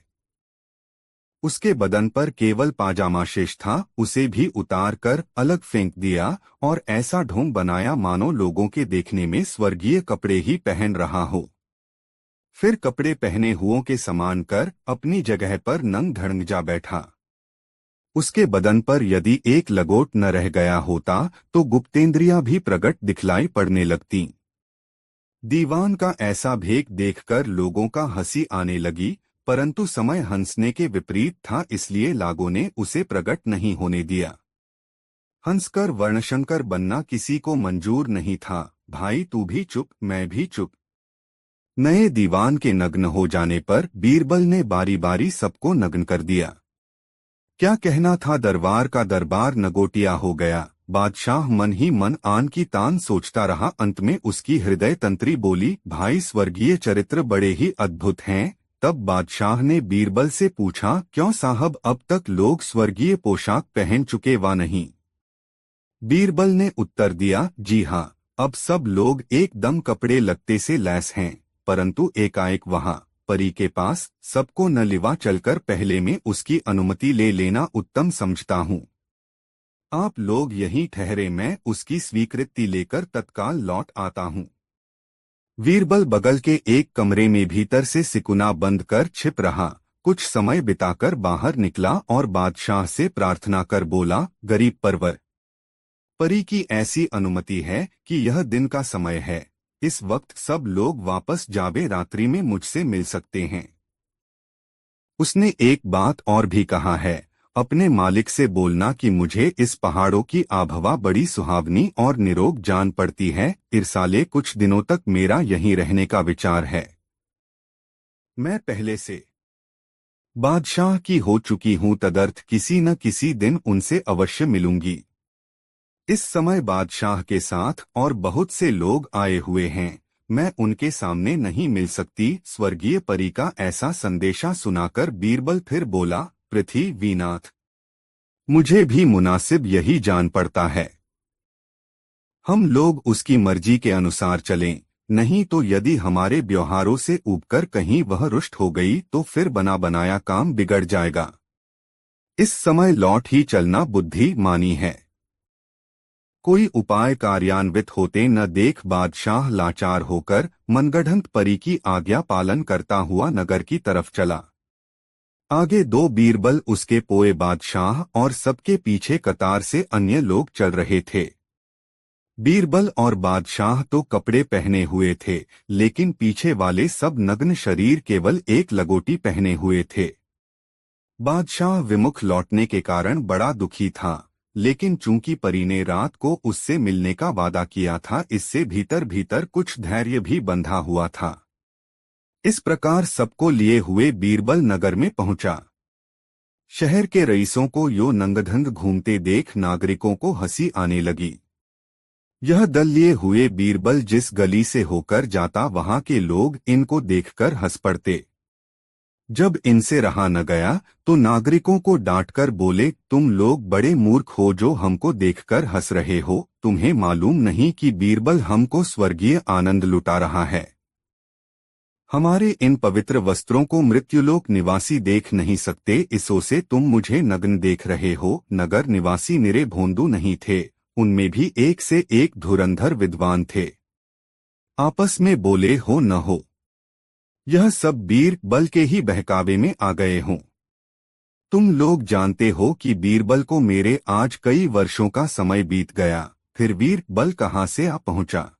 उसके बदन पर केवल पाजामा शेष था, उसे भी उतार कर अलग फेंक दिया और ऐसा ढोंग बनाया मानो लोगों के देखने में स्वर्गीय कपड़े ही पहन रहा हो। फिर कपड़े पहने हुओं के समान कर अपनी जगह पर नंग धड़ंग जा बैठा। उसके बदन पर यदि एक लगोट न रह गया होता तो गुप्तेंद्रियां भी प्रकट दिखलाई पड़ने लगती। दीवान का ऐसा भेक देखकर लोगों का हंसी आने लगी, परंतु समय हंसने के विपरीत था, इसलिए लोगों ने उसे प्रकट नहीं होने दिया। हंसकर वर्णशंकर बनना किसी को मंजूर नहीं था। भाई तू भी चुप, मैं भी चुप। नए दीवान के नग्न हो जाने पर बीरबल ने बारी बारी सबको नग्न कर दिया। क्या कहना था, दरबार का दरबार नगोटिया हो गया। बादशाह मन ही मन आन की तान सोचता रहा। अंत में उसकी हृदय तंत्री बोली, भाई स्वर्गीय चरित्र बड़े ही अद्भुत हैं। तब बादशाह ने बीरबल से पूछा, क्यों साहब, अब तक लोग स्वर्गीय पोशाक पहन चुके वा नहीं? बीरबल ने उत्तर दिया, जी हाँ, अब सब लोग एकदम कपड़े लगते से लैस हैं, परंतु एकाएक वहाँ परी के पास सबको न लिवा चलकर पहले में उसकी अनुमति ले लेना उत्तम समझता हूँ। आप लोग यहीं ठहरे, मैं उसकी स्वीकृति लेकर तत्काल लौट आता हूँ। बीरबल बगल के एक कमरे में भीतर से सिकुना बंद कर छिप रहा। कुछ समय बिताकर बाहर निकला और बादशाह से प्रार्थना कर बोला, गरीब परवर, परी की ऐसी अनुमति है कि यह दिन का समय है, इस वक्त सब लोग वापस जाबे रात्रि में मुझसे मिल सकते हैं। उसने एक बात और भी कहा है, अपने मालिक से बोलना कि मुझे इस पहाड़ों की आबहवा बड़ी सुहावनी और निरोग जान पड़ती है। इरसाले कुछ दिनों तक मेरा यहीं रहने का विचार है। मैं पहले से बादशाह की हो चुकी हूँ, तदर्थ किसी न किसी दिन उनसे अवश्य मिलूंगी। इस समय बादशाह के साथ और बहुत से लोग आए हुए हैं, मैं उनके सामने नहीं मिल सकती। स्वर्गीय परी का ऐसा संदेशा सुनाकर बीरबल फिर बोला, पृथ्वीनाथ, मुझे भी मुनासिब यही जान पड़ता है। हम लोग उसकी मर्जी के अनुसार चलें, नहीं तो यदि हमारे व्यवहारों से ऊबकर कहीं वह रुष्ट हो गई तो फिर बना बनाया काम बिगड़ जाएगा। इस समय लौट ही चलना बुद्धि मानी है। कोई उपाय कार्यान्वित होते न देख बादशाह लाचार होकर मनगढ़ंत परी की आज्ञा पालन करता हुआ नगर की तरफ चला। आगे दो बीरबल, उसके पोए बादशाह और सबके पीछे कतार से अन्य लोग चल रहे थे। बीरबल और बादशाह तो कपड़े पहने हुए थे, लेकिन पीछे वाले सब नग्न शरीर केवल एक लगोटी पहने हुए थे। बादशाह विमुख लौटने के कारण बड़ा दुखी था, लेकिन चूंकि परी ने रात को उससे मिलने का वादा किया था, इससे भीतर भीतर कुछ धैर्य भी बंधा हुआ था। इस प्रकार सबको लिए हुए बीरबल नगर में पहुंचा। शहर के रईसों को यो नंगधंग घूमते देख नागरिकों को हंसी आने लगी। यह दल लिए हुए बीरबल जिस गली से होकर जाता, वहां के लोग इनको देखकर हंस पड़ते। जब इनसे रहा न गया तो नागरिकों को डांटकर बोले, तुम लोग बड़े मूर्ख हो जो हमको देखकर हंस रहे हो। तुम्हें मालूम नहीं कि बीरबल हमको स्वर्गीय आनंद लुटा रहा है। हमारे इन पवित्र वस्त्रों को मृत्युलोक निवासी देख नहीं सकते, इसो से तुम मुझे नग्न देख रहे हो। नगर निवासी निरे भोंदू नहीं थे, उनमें भी एक से एक धुरंधर विद्वान थे। आपस में बोले हो न हो, यह सब बीरबल के ही बहकावे में आ गए हों। तुम लोग जानते हो कि बीरबल को मेरे आज कई वर्षों का समय बीत गया, फिर बीरबल कहाँ से आ पहुंचा।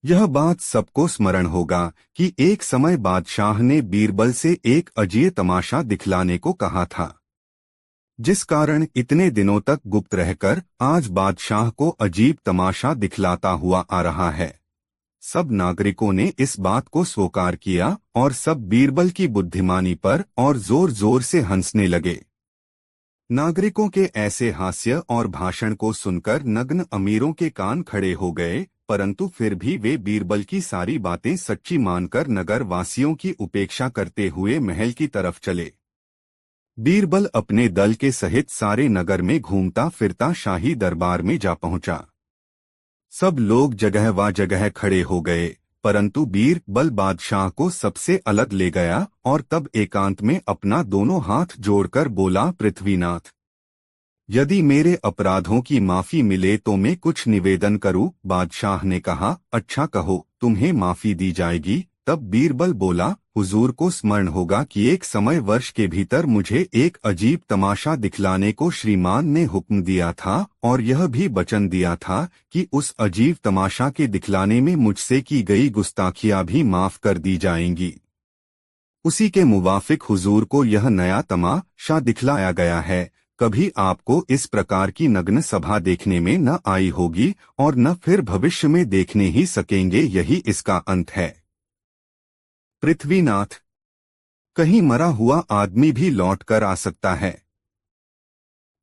यह बात सबको स्मरण होगा कि एक समय बादशाह ने बीरबल से एक अजीब तमाशा दिखलाने को कहा था। जिस कारण इतने दिनों तक गुप्त रहकर आज बादशाह को अजीब तमाशा दिखलाता हुआ आ रहा है। सब नागरिकों ने इस बात को स्वीकार किया और सब बीरबल की बुद्धिमानी पर और जोर जोर से हंसने लगे। नागरिकों के ऐसे हास्य और भाषण को सुनकर नग्न अमीरों के कान खड़े हो गए, परंतु फिर भी वे बीरबल की सारी बातें सच्ची मानकर नगर वासियों की उपेक्षा करते हुए महल की तरफ चले। बीरबल अपने दल के सहित सारे नगर में घूमता फिरता शाही दरबार में जा पहुंचा। सब लोग जगह व जगह खड़े हो गए, परंतु बीरबल बादशाह को सबसे अलग ले गया और तब एकांत में अपना दोनों हाथ जोड़कर बोला, पृथ्वीनाथ, यदि मेरे अपराधों की माफी मिले तो मैं कुछ निवेदन करूं। बादशाह ने कहा, अच्छा कहो, तुम्हें माफी दी जाएगी। तब बीरबल बोला, हुजूर को स्मरण होगा कि एक समय वर्ष के भीतर मुझे एक अजीब तमाशा दिखलाने को श्रीमान ने हुक्म दिया था और यह भी वचन दिया था कि उस अजीब तमाशा के दिखलाने में मुझसे की गई गुस्ताखियां भी माफ कर दी जाएंगी। उसी के मुवाफिक हुजूर को यह नया तमाशा दिखलाया गया है। कभी आपको इस प्रकार की नग्न सभा देखने में न आई होगी और न फिर भविष्य में देखने ही सकेंगे, यही इसका अंत है। पृथ्वीनाथ, कहीं मरा हुआ आदमी भी लौट कर आ सकता है।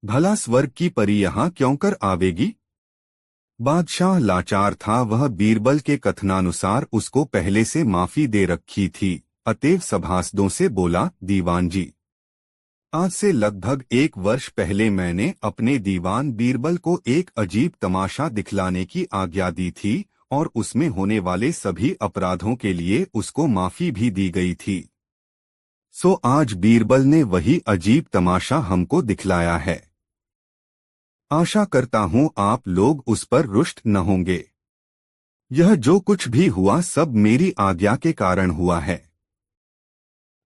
भला स्वर्ग की परी यहाँ क्यों कर आवेगी? बादशाह लाचार था, वह बीरबल के कथनानुसार उसको पहले से माफी दे रखी थी, अतएव सभासदों से बोला, दीवान जी, आज से लगभग 1 वर्ष पहले मैंने अपने दीवान बीरबल को एक अजीब तमाशा दिखलाने की आज्ञा दी थी और उसमें होने वाले सभी अपराधों के लिए उसको माफी भी दी गई थी। सो आज बीरबल ने वही अजीब तमाशा हमको दिखलाया है। आशा करता हूं आप लोग उस पर रुष्ट न होंगे। यह जो कुछ भी हुआ सब मेरी आज्ञा के कारण हुआ है।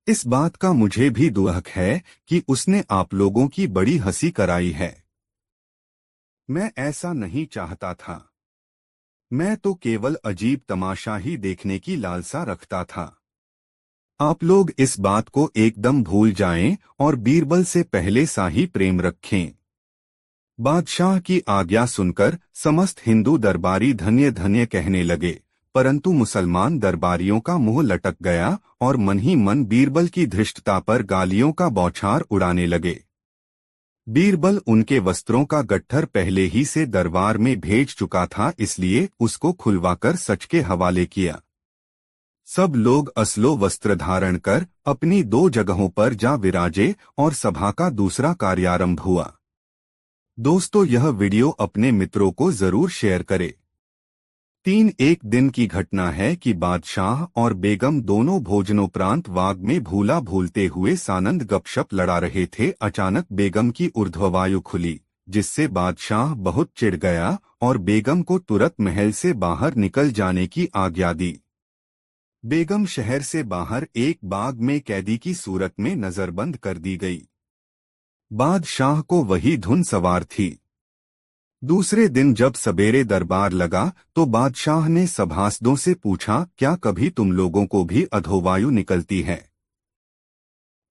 इस बात का मुझे भी दुख है कि उसने आप लोगों की बड़ी हंसी कराई है। मैं ऐसा नहीं चाहता था। मैं तो केवल अजीब तमाशा ही देखने की लालसा रखता था। आप लोग इस बात को एकदम भूल जाएं और बीरबल से पहले सा ही प्रेम रखें। बादशाह की आज्ञा सुनकर समस्त हिंदू दरबारी धन्य धन्य कहने लगे, परंतु मुसलमान दरबारियों का मुंह लटक गया और मन ही मन बीरबल की धृष्टता पर गालियों का बौछार उड़ाने लगे। बीरबल उनके वस्त्रों का गट्ठर पहले ही से दरबार में भेज चुका था, इसलिए उसको खुलवाकर सच के हवाले किया। सब लोग असलो वस्त्र धारण कर अपनी 2 जगहों पर जा विराजे और सभा का दूसरा कार्यारंभ हुआ। दोस्तों, यह वीडियो अपने मित्रों को जरूर शेयर करें। 1 दिन की घटना है कि बादशाह और बेगम दोनों भोजनोपरांत बाग में भूला भूलते हुए सानंद गपशप लड़ा रहे थे। अचानक बेगम की ऊर्ध्ववायु खुली, जिससे बादशाह बहुत चिढ़ गया और बेगम को तुरंत महल से बाहर निकल जाने की आज्ञा दी। बेगम शहर से बाहर एक बाग में कैदी की सूरत में नजरबंद कर दी गई। बादशाह को वही धुन सवार थी। दूसरे दिन जब सवेरे दरबार लगा तो बादशाह ने सभासदों से पूछा, क्या कभी तुम लोगों को भी अधोवायु निकलती है?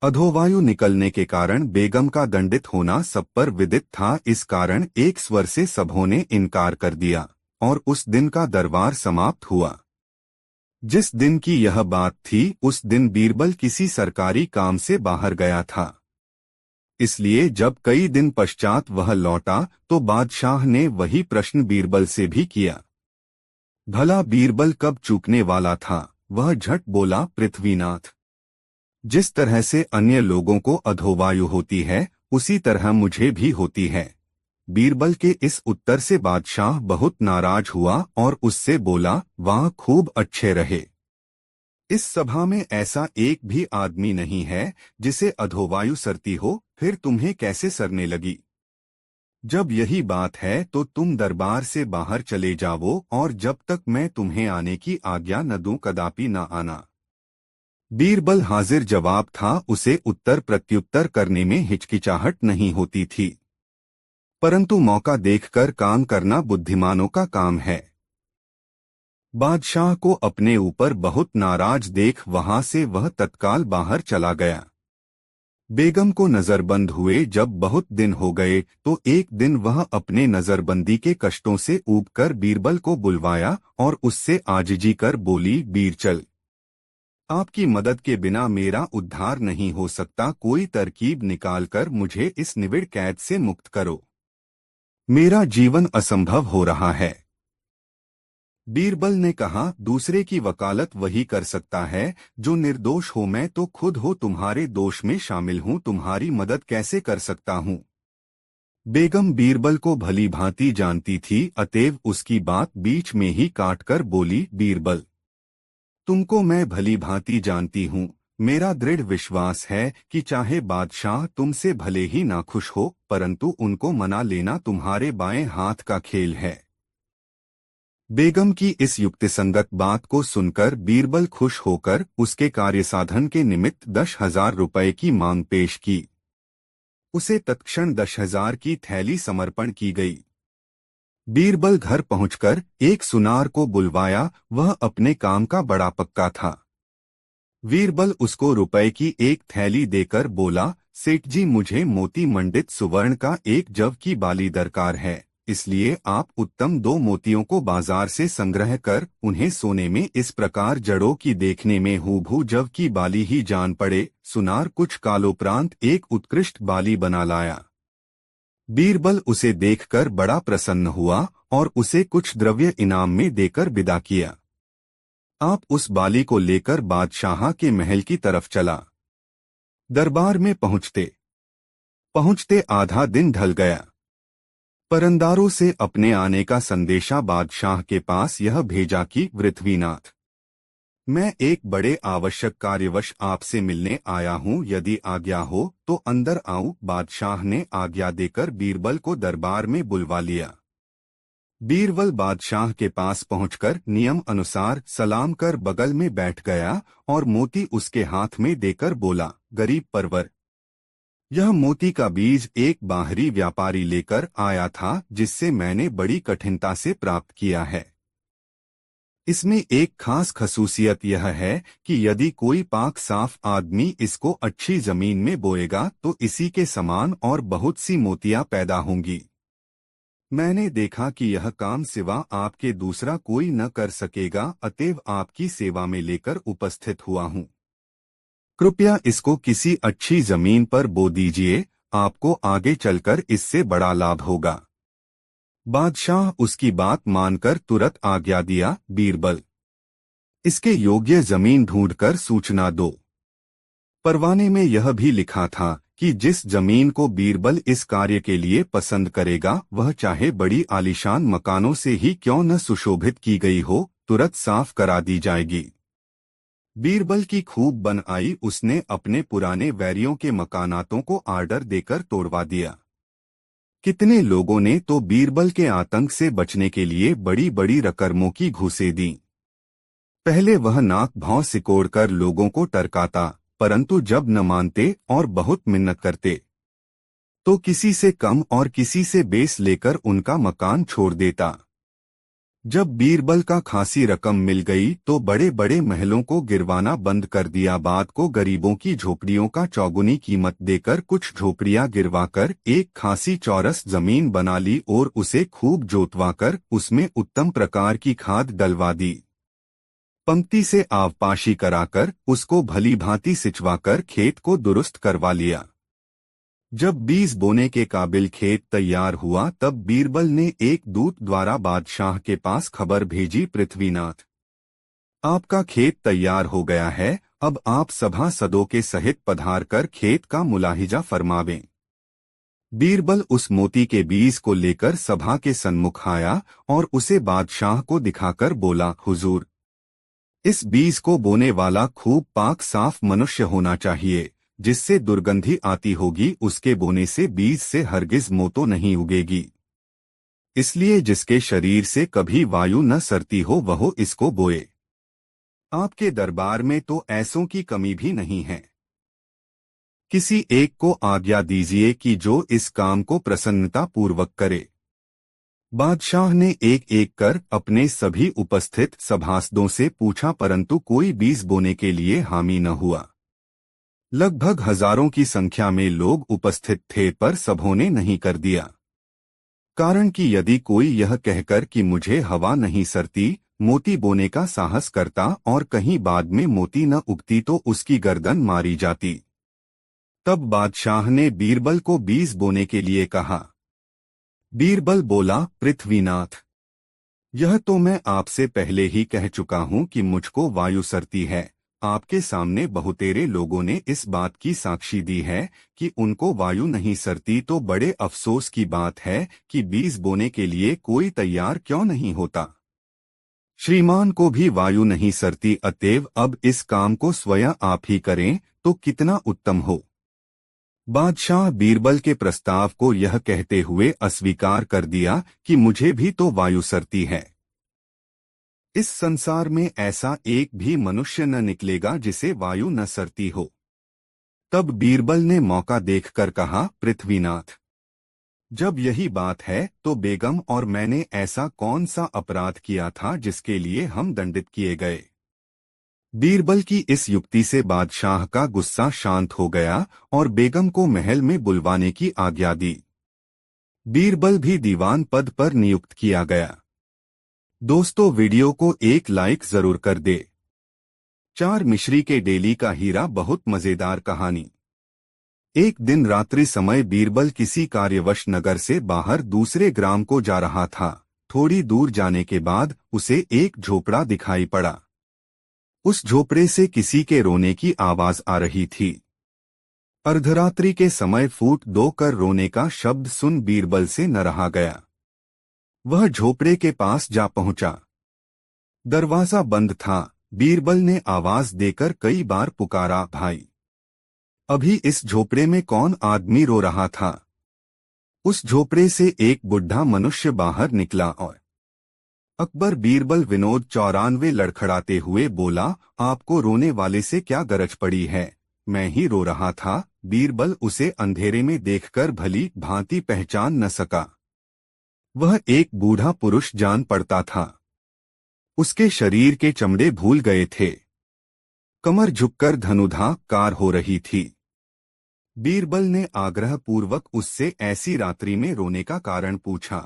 अधोवायु निकलने के कारण बेगम का दंडित होना सब पर विदित था। इस कारण एक स्वर से सबों ने इनकार कर दिया और उस दिन का दरबार समाप्त हुआ। जिस दिन की यह बात थी, उस दिन बीरबल किसी सरकारी काम से बाहर गया था। इसलिए जब कई दिन पश्चात वह लौटा तो बादशाह ने वही प्रश्न बीरबल से भी किया। भला बीरबल कब चूकने वाला था? वह झट बोला, पृथ्वीनाथ, जिस तरह से अन्य लोगों को अधोवायु होती है उसी तरह मुझे भी होती है। बीरबल के इस उत्तर से बादशाह बहुत नाराज हुआ और उससे बोला, वाह, खूब अच्छे रहे। इस सभा में ऐसा एक भी आदमी नहीं है जिसे अधोवायु सरती हो, फिर तुम्हें कैसे सरने लगी? जब यही बात है तो तुम दरबार से बाहर चले जाओ और जब तक मैं तुम्हें आने की आज्ञा न दूं कदापि न आना। बीरबल हाजिर जवाब था, उसे उत्तर प्रत्युत्तर करने में हिचकिचाहट नहीं होती थी, परंतु मौका देखकर काम करना बुद्धिमानों का काम है। बादशाह को अपने ऊपर बहुत नाराज देख वहां से वह तत्काल बाहर चला गया। बेगम को नजरबंद हुए जब बहुत दिन हो गए तो एक दिन वह अपने नजरबंदी के कष्टों से ऊबकर बीरबल को बुलवाया और उससे आजिजी कर बोली, बीरचल, आपकी मदद के बिना मेरा उद्धार नहीं हो सकता। कोई तरकीब निकालकर मुझे इस निविड़ कैद से मुक्त करो। मेरा जीवन असंभव हो रहा है। बीरबल ने कहा, दूसरे की वकालत वही कर सकता है जो निर्दोष हो। मैं तो खुद हो तुम्हारे दोष में शामिल हूँ, तुम्हारी मदद कैसे कर सकता हूँ। बेगम बीरबल को भली भांति जानती थी, अतएव उसकी बात बीच में ही काटकर बोली, बीरबल, तुमको मैं भली भांति जानती हूँ। मेरा दृढ़ विश्वास है कि चाहे बादशाह तुमसे भले ही नाखुश हो, परंतु उनको मना लेना तुम्हारे बाएं हाथ का खेल है। बेगम की इस युक्तिसंगत बात को सुनकर बीरबल खुश होकर उसके कार्यसाधन के निमित्त 10,000 रुपये की मांग पेश की। उसे तत्क्षण 10,000 की थैली समर्पण की गई। बीरबल घर पहुंचकर एक सुनार को बुलवाया। वह अपने काम का बड़ा पक्का था। बीरबल उसको रुपए की एक थैली देकर बोला, सेठ जी, मुझे मोती मंडित सुवर्ण का एक जव की बाली दरकार है, इसलिए आप उत्तम 2 मोतियों को बाजार से संग्रह कर उन्हें सोने में इस प्रकार जड़ो कि देखने में हूबहू जव की बाली ही जान पड़े। सुनार कुछ कालोपरांत एक उत्कृष्ट बाली बना लाया। बीरबल उसे देखकर बड़ा प्रसन्न हुआ और उसे कुछ द्रव्य इनाम में देकर विदा किया। आप उस बाली को लेकर बादशाह के महल की तरफ चला। दरबार में पहुंचते पहुंचते आधा दिन ढल गया। परंदारों से अपने आने का संदेशा बादशाह के पास यह भेजा कि, पृथ्वीनाथ, मैं एक बड़े आवश्यक कार्यवश आपसे मिलने आया हूँ, यदि आज्ञा हो तो अंदर आऊं। बादशाह ने आज्ञा देकर बीरबल को दरबार में बुलवा लिया। बीरबल बादशाह के पास पहुंचकर नियम अनुसार सलाम कर बगल में बैठ गया और मोती उसके हाथ में देकर बोला, गरीब परवर, यह मोती का बीज एक बाहरी व्यापारी लेकर आया था, जिससे मैंने बड़ी कठिनता से प्राप्त किया है। इसमें एक खास खसूसियत यह है कि यदि कोई पाक साफ आदमी इसको अच्छी जमीन में बोएगा तो इसी के समान और बहुत सी मोतियां पैदा होंगी। मैंने देखा कि यह काम सिवा आपके दूसरा कोई न कर सकेगा, अतएव आपकी सेवा में लेकर उपस्थित हुआ हूँ। कृपया इसको किसी अच्छी जमीन पर बो दीजिए, आपको आगे चलकर इससे बड़ा लाभ होगा। बादशाह उसकी बात मानकर तुरंत आज्ञा दिया, बीरबल, इसके योग्य जमीन ढूंढकर सूचना दो। परवाने में यह भी लिखा था कि जिस जमीन को बीरबल इस कार्य के लिए पसंद करेगा, वह चाहे बड़ी आलीशान मकानों से ही क्यों न सुशोभित की गई हो, तुरंत साफ करा दी जाएगी। बीरबल की खूब बन आई। उसने अपने पुराने वैरियों के मकानातों को आर्डर देकर तोड़वा दिया। कितने लोगों ने तो बीरबल के आतंक से बचने के लिए बड़ी बड़ी रकरमों की घूंसे दी। पहले वह नाक भौं सिकोड़कर लोगों को टरकाता, परंतु जब न मानते और बहुत मिन्नत करते तो किसी से कम और किसी से बेस लेकर उनका मकान छोड़ देता। जब बीरबल का खासी रकम मिल गई तो बड़े बड़े महलों को गिरवाना बंद कर दिया। बाद को गरीबों की झोपड़ियों का चौगुनी कीमत देकर कुछ झोपड़ियां गिरवाकर एक खासी चौरस जमीन बना ली और उसे खूब जोतवाकर उसमें उत्तम प्रकार की खाद डलवा दी। पंक्ति से आवपाशी कराकर उसको भली भांति सिंचवाकर खेत को दुरुस्त करवा लिया। जब बीज बोने के काबिल खेत तैयार हुआ तब बीरबल ने एक दूत द्वारा बादशाह के पास खबर भेजी, पृथ्वीनाथ, आपका खेत तैयार हो गया है, अब आप सभा सदों के सहित पधार कर खेत का मुलाहिजा फरमावें। बीरबल उस मोती के बीज को लेकर सभा के सन्मुख आया और उसे बादशाह को दिखाकर बोला, हुजूर, इस बीज को बोने वाला खूब पाक साफ मनुष्य होना चाहिए, जिससे दुर्गंधी आती होगी। उसके बोने से बीज से हरगिज मोतो नहीं उगेगी, इसलिए जिसके शरीर से कभी वायु न सरती हो वह इसको बोए। आपके दरबार में तो ऐसों की कमी भी नहीं है। किसी एक को आज्ञा दीजिए कि जो इस काम को प्रसन्नता पूर्वक करे। बादशाह ने एक एक कर अपने सभी उपस्थित सभासदों से पूछा, परंतु कोई बीज बोने के लिए हामी न हुआ। लगभग हजारों की संख्या में लोग उपस्थित थे, पर सबों ने नहीं कर दिया। कारण कि यदि कोई यह कहकर कि मुझे हवा नहीं सरती, मोती बोने का साहस करता और कहीं बाद में मोती न उगती तो उसकी गर्दन मारी जाती। तब बादशाह ने बीरबल को बीज बोने के लिए कहा। बीरबल बोला, पृथ्वीनाथ, यह तो मैं आपसे पहले ही कह चुका हूं कि मुझको वायु सरती है। आपके सामने बहुतेरे लोगों ने इस बात की साक्षी दी है कि उनको वायु नहीं सरती, तो बड़े अफसोस की बात है कि बीज बोने के लिए कोई तैयार क्यों नहीं होता। श्रीमान को भी वायु नहीं सरती, अतएव अब इस काम को स्वयं आप ही करें तो कितना उत्तम हो। बादशाह बीरबल के प्रस्ताव को यह कहते हुए अस्वीकार कर दिया कि मुझे भी तो वायु सरती है। इस संसार में ऐसा एक भी मनुष्य न निकलेगा जिसे वायु न सरती हो। तब बीरबल ने मौका देखकर कहा, पृथ्वीनाथ, जब यही बात है तो बेगम और मैंने ऐसा कौन सा अपराध किया था जिसके लिए हम दंडित किए गए। बीरबल की इस युक्ति से बादशाह का गुस्सा शांत हो गया और बेगम को महल में बुलवाने की आज्ञा दी। बीरबल भी दीवान पद पर नियुक्त किया गया। दोस्तों, वीडियो को एक लाइक जरूर कर दे। 4 मिश्री के डेली का हीरा बहुत मजेदार कहानी। एक दिन रात्रि समय बीरबल किसी कार्यवश नगर से बाहर दूसरे ग्राम को जा रहा था। थोड़ी दूर जाने के बाद उसे एक झोपड़ा दिखाई पड़ा। उस झोपड़े से किसी के रोने की आवाज आ रही थी। अर्धरात्रि के समय फूट दो कर रोने का शब्द सुन बीरबल से न रहा गया। वह झोपड़े के पास जा पहुंचा। दरवाजा बंद था। बीरबल ने आवाज देकर कई बार पुकारा, भाई, अभी इस झोपड़े में कौन आदमी रो रहा था। उस झोपड़े से एक बुढ़ा मनुष्य बाहर निकला और अकबर बीरबल विनोद 94 लड़खड़ाते हुए बोला, आपको रोने वाले से क्या गरज पड़ी है, मैं ही रो रहा था। बीरबल उसे अंधेरे में देखकर भली भांति पहचान न सका। वह एक बूढ़ा पुरुष जान पड़ता था। उसके शरीर के चमड़े भूल गए थे। कमर झुककर धनुधा कार हो रही थी। बीरबल ने आग्रह पूर्वक उससे ऐसी रात्रि में रोने का कारण पूछा।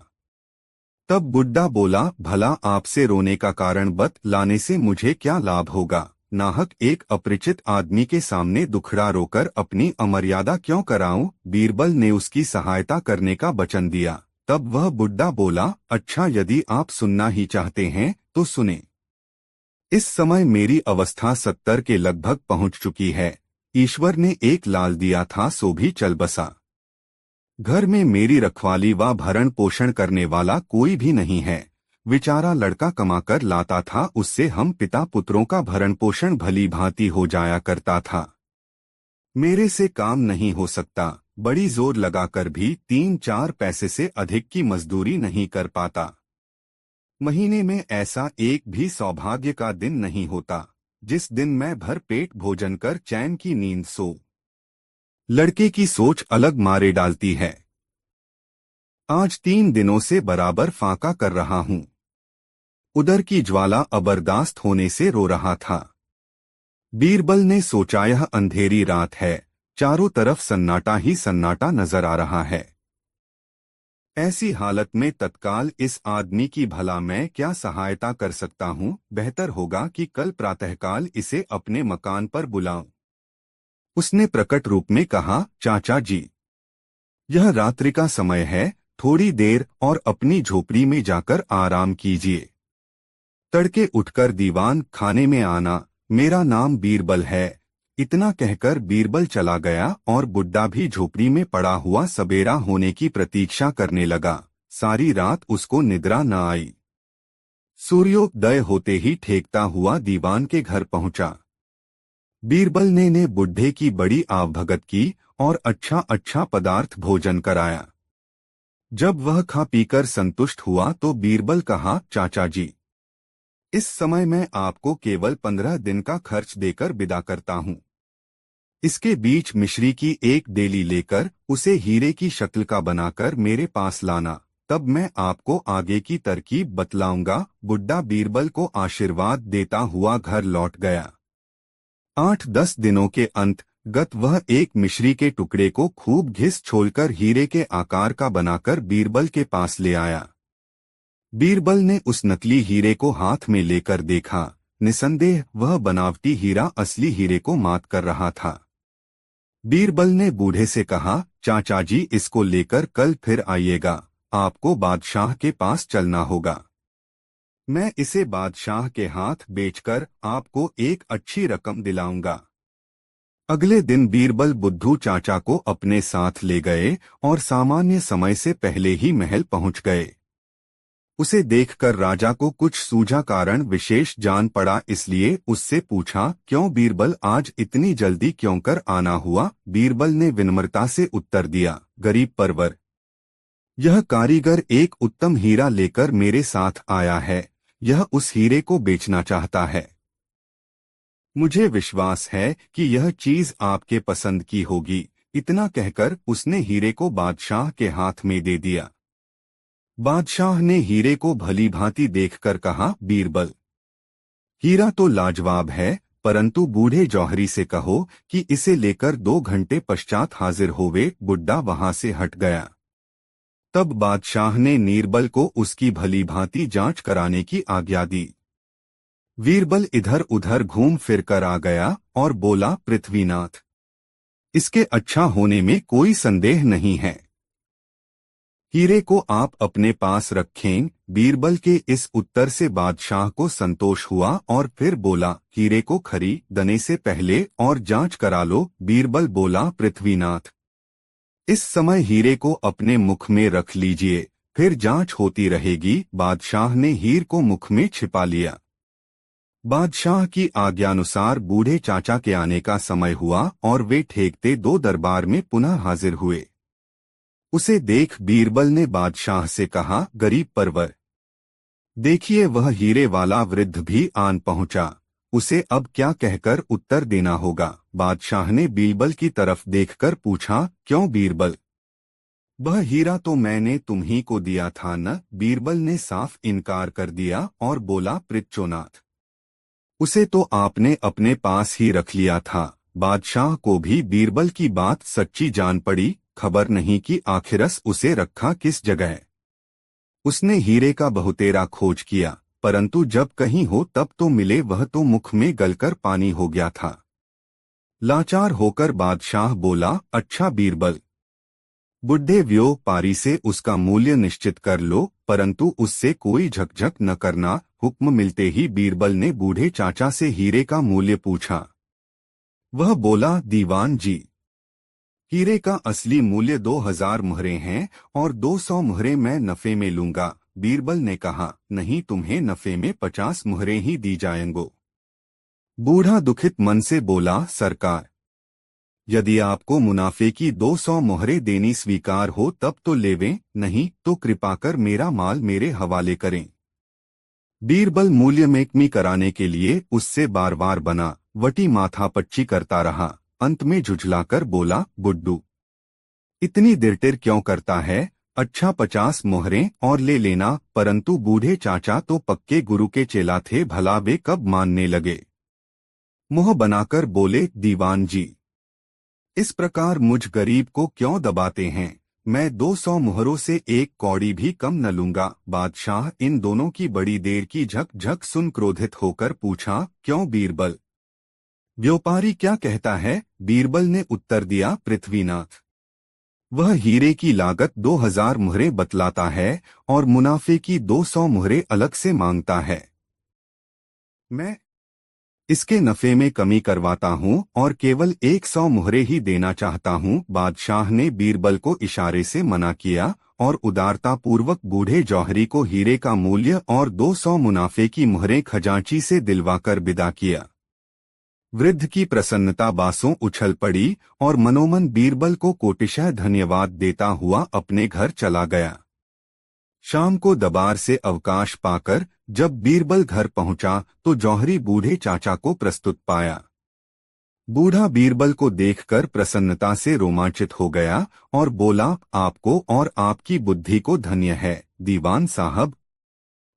तब बुड्ढा बोला, भला आपसे रोने का कारण बतलाने से मुझे क्या लाभ होगा। नाहक एक अपरिचित आदमी के सामने दुखड़ा रोकर अपनी अमर्यादा क्यों कराऊं। बीरबल ने उसकी सहायता करने का वचन दिया। तब वह बुड्ढा बोला, अच्छा, यदि आप सुनना ही चाहते हैं तो सुने। इस समय मेरी अवस्था 70 के लगभग पहुंच चुकी है। ईश्वर ने एक लाल दिया था सो भी चल बसा। घर में मेरी रखवाली व भरण पोषण करने वाला कोई भी नहीं है। बेचारा लड़का कमाकर लाता था, उससे हम पिता पुत्रों का भरण पोषण भली भांति हो जाया करता था। मेरे से काम नहीं हो सकता। बड़ी जोर लगाकर भी 3-4 पैसे से अधिक की मजदूरी नहीं कर पाता। महीने में ऐसा एक भी सौभाग्य का दिन नहीं होता जिस दिन मैं भर पेट भोजन कर चैन की नींद सो। लड़के की सोच अलग मारे डालती है। आज 3 दिनों से बराबर फांका कर रहा हूं। उदर की ज्वाला अबरदास्त होने से रो रहा था। बीरबल ने सोचा, यह अंधेरी रात है, चारों तरफ सन्नाटा ही सन्नाटा नजर आ रहा है। ऐसी हालत में तत्काल इस आदमी की भला मैं क्या सहायता कर सकता हूं। बेहतर होगा कि कल प्रातःकाल इसे अपने मकान पर बुलाऊं। उसने प्रकट रूप में कहा, चाचा जी, यह रात्रि का समय है, थोड़ी देर और अपनी झोपड़ी में जाकर आराम कीजिए। तड़के उठकर दीवान खाने में आना। मेरा नाम बीरबल है। इतना कहकर बीरबल चला गया और बुड्ढा भी झोपड़ी में पड़ा हुआ सबेरा होने की प्रतीक्षा करने लगा। सारी रात उसको निद्रा न आई। सूर्योदय होते ही ठेकता हुआ दीवान के घर पहुंचा। बीरबल ने बुड्ढे की बड़ी आवभगत की और अच्छा अच्छा पदार्थ भोजन कराया। जब वह खा पीकर संतुष्ट हुआ तो बीरबल कहा, चाचा जी, इस समय मैं आपको केवल 15 दिन का खर्च देकर विदा करता हूं। इसके बीच मिश्री की एक डेली लेकर उसे हीरे की शक्ल का बनाकर मेरे पास लाना, तब मैं आपको आगे की तरकीब बतलाऊंगा। बुड्ढा बीरबल को आशीर्वाद देता हुआ घर लौट गया। 8-10 दिनों के अंत गत वह एक मिश्री के टुकड़े को खूब घिस छोलकर हीरे के आकार का बनाकर बीरबल के पास ले आया। बीरबल ने उस नकली हीरे को हाथ में लेकर देखा। निसंदेह वह बनावटी हीरा असली हीरे को मात कर रहा था। बीरबल ने बूढ़े से कहा, चाचा जी इसको लेकर कल फिर आइएगा, आपको बादशाह के पास चलना होगा। मैं इसे बादशाह के हाथ बेचकर आपको एक अच्छी रकम दिलाऊंगा। अगले दिन बीरबल बुद्धू चाचा को अपने साथ ले गए और सामान्य समय से पहले ही महल पहुंच गए। उसे देखकर राजा को कुछ सूझा कारण विशेष जान पड़ा, इसलिए उससे पूछा, क्यों बीरबल आज इतनी जल्दी क्यों कर आना हुआ। बीरबल ने विनम्रता से उत्तर दिया, गरीब परवर, यह कारीगर एक उत्तम हीरा लेकर मेरे साथ आया है। यह उस हीरे को बेचना चाहता है। मुझे विश्वास है कि यह चीज आपके पसंद की होगी। इतना कहकर उसने हीरे को बादशाह के हाथ में दे दिया। बादशाह ने हीरे को भली भांति देखकर कहा, बीरबल, हीरा तो लाजवाब है, परंतु बूढ़े जौहरी से कहो कि इसे लेकर 2 घंटे पश्चात हाजिर होवे। बुड्ढा वहां से हट गया। तब बादशाह ने नीरबल को उसकी भली भांति जांच कराने की आज्ञा दी। वीरबल इधर उधर घूम फिर कर आ गया और बोला, पृथ्वीनाथ, इसके अच्छा होने में कोई संदेह नहीं है। हीरे को आप अपने पास रखें। बीरबल के इस उत्तर से बादशाह को संतोष हुआ और फिर बोला, हीरे को खरीदने से पहले और जांच करा लो। बीरबल बोला, पृथ्वीनाथ, इस समय हीरे को अपने मुख में रख लीजिए, फिर जांच होती रहेगी। बादशाह ने हीर को मुख में छिपा लिया। बादशाह की आज्ञानुसार बूढ़े चाचा के आने का समय हुआ और वे ठेकते 2 दरबार में पुनः हाजिर हुए। उसे देख बीरबल ने बादशाह से कहा, गरीब परवर, देखिए वह हीरे वाला वृद्ध भी आन पहुंचा। उसे अब क्या कहकर उत्तर देना होगा। बादशाह ने बीरबल की तरफ देखकर पूछा, क्यों बीरबल, वह हीरा तो मैंने तुम्ही को दिया था न। बीरबल ने साफ इनकार कर दिया और बोला, पृथ्वीनाथ, उसे तो आपने अपने पास ही रख लिया था। बादशाह को भी बीरबल की बात सच्ची जान पड़ी। खबर नहीं कि आखिरस उसे रखा किस जगह। उसने हीरे का बहुतेरा खोज किया, परंतु जब कहीं हो तब तो मिले, वह तो मुख में गलकर पानी हो गया था। लाचार होकर बादशाह बोला, अच्छा बीरबल, बुढ़े व्यापारी से उसका मूल्य निश्चित कर लो, परंतु उससे कोई झकझक न करना। हुक्म मिलते ही बीरबल ने बूढ़े चाचा से हीरे का मूल्य पूछा। वह बोला, दीवान जी, हीरे का असली मूल्य 2000 मुहरे हैं और 200 मुहरे मैं नफे में लूंगा। बीरबल ने कहा, नहीं, तुम्हें नफे में 50 मुहरे ही दी जाएंगो। बूढ़ा दुखित मन से बोला, सरकार, यदि आपको मुनाफे की 200 मुहरे देनी स्वीकार हो तब तो लेवें, नहीं तो कृपा कर मेरा माल मेरे हवाले करें। बीरबल मूल्य में कमी कराने के लिए उससे बार बार बना वटी माथापच्ची करता रहा। अंत में झुझलाकर बोला, बुड्ढू, इतनी दिरतिर क्यों करता है। अच्छा 50 मोहरें और ले लेना। परंतु बूढ़े चाचा तो पक्के गुरु के चेला थे, भला वे कब मानने लगे। मुंह बनाकर बोले, दीवान जी, इस प्रकार मुझ गरीब को क्यों दबाते हैं। मैं 200 मुहरों से 1 कौड़ी भी कम न लूंगा। बादशाह इन दोनों की बड़ी देर की झक सुन क्रोधित होकर पूछा, क्यों बीरबल, व्यापारी क्या कहता है। बीरबल ने उत्तर दिया, पृथ्वीनाथ, वह हीरे की लागत 2000 मुहरे बतलाता है और मुनाफे की 200 मुहरे अलग से मांगता है। मैं इसके नफे में कमी करवाता हूँ और केवल 100 मुहरे ही देना चाहता हूँ। बादशाह ने बीरबल को इशारे से मना किया और उदारतापूर्वक बूढ़े जौहरी को हीरे का मूल्य और 200 मुनाफे की मुहरें खजांची से दिलवाकर विदा किया। वृद्ध की प्रसन्नता बासों उछल पड़ी और मनोमन बीरबल को कोटिशः धन्यवाद देता हुआ अपने घर चला गया। शाम को दरबार से अवकाश पाकर जब बीरबल घर पहुंचा तो जौहरी बूढ़े चाचा को प्रस्तुत पाया। बूढ़ा बीरबल को देखकर प्रसन्नता से रोमांचित हो गया और बोला, आपको और आपकी बुद्धि को धन्य है दीवान साहब।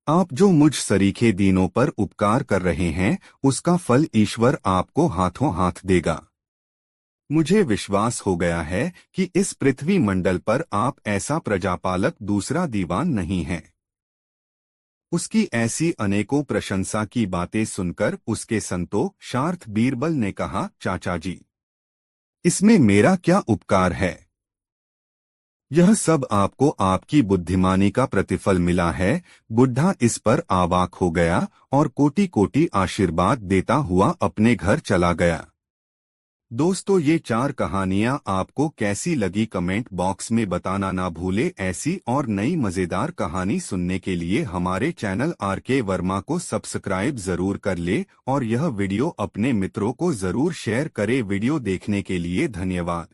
आप जो मुझ सरीखे दीनों पर उपकार कर रहे हैं उसका फल ईश्वर आपको हाथों हाथ देगा। मुझे विश्वास हो गया है कि इस पृथ्वी मंडल पर आप ऐसा प्रजापालक दूसरा दीवान नहीं है। उसकी ऐसी अनेकों प्रशंसा की बातें सुनकर उसके संतोषार्थ बीरबल ने कहा, चाचा जी, इसमें मेरा क्या उपकार है? यह सब आपको आपकी बुद्धिमानी का प्रतिफल मिला है। बुढ़ा इस पर आवाक हो गया और कोटि कोटि आशीर्वाद देता हुआ अपने घर चला गया। दोस्तों, ये 4 कहानियाँ आपको कैसी लगी कमेंट बॉक्स में बताना ना भूले। ऐसी और नई मज़ेदार कहानी सुनने के लिए हमारे चैनल RK वर्मा को सब्सक्राइब जरूर कर ले और यह वीडियो अपने मित्रों को जरूर शेयर करे। वीडियो देखने के लिए धन्यवाद।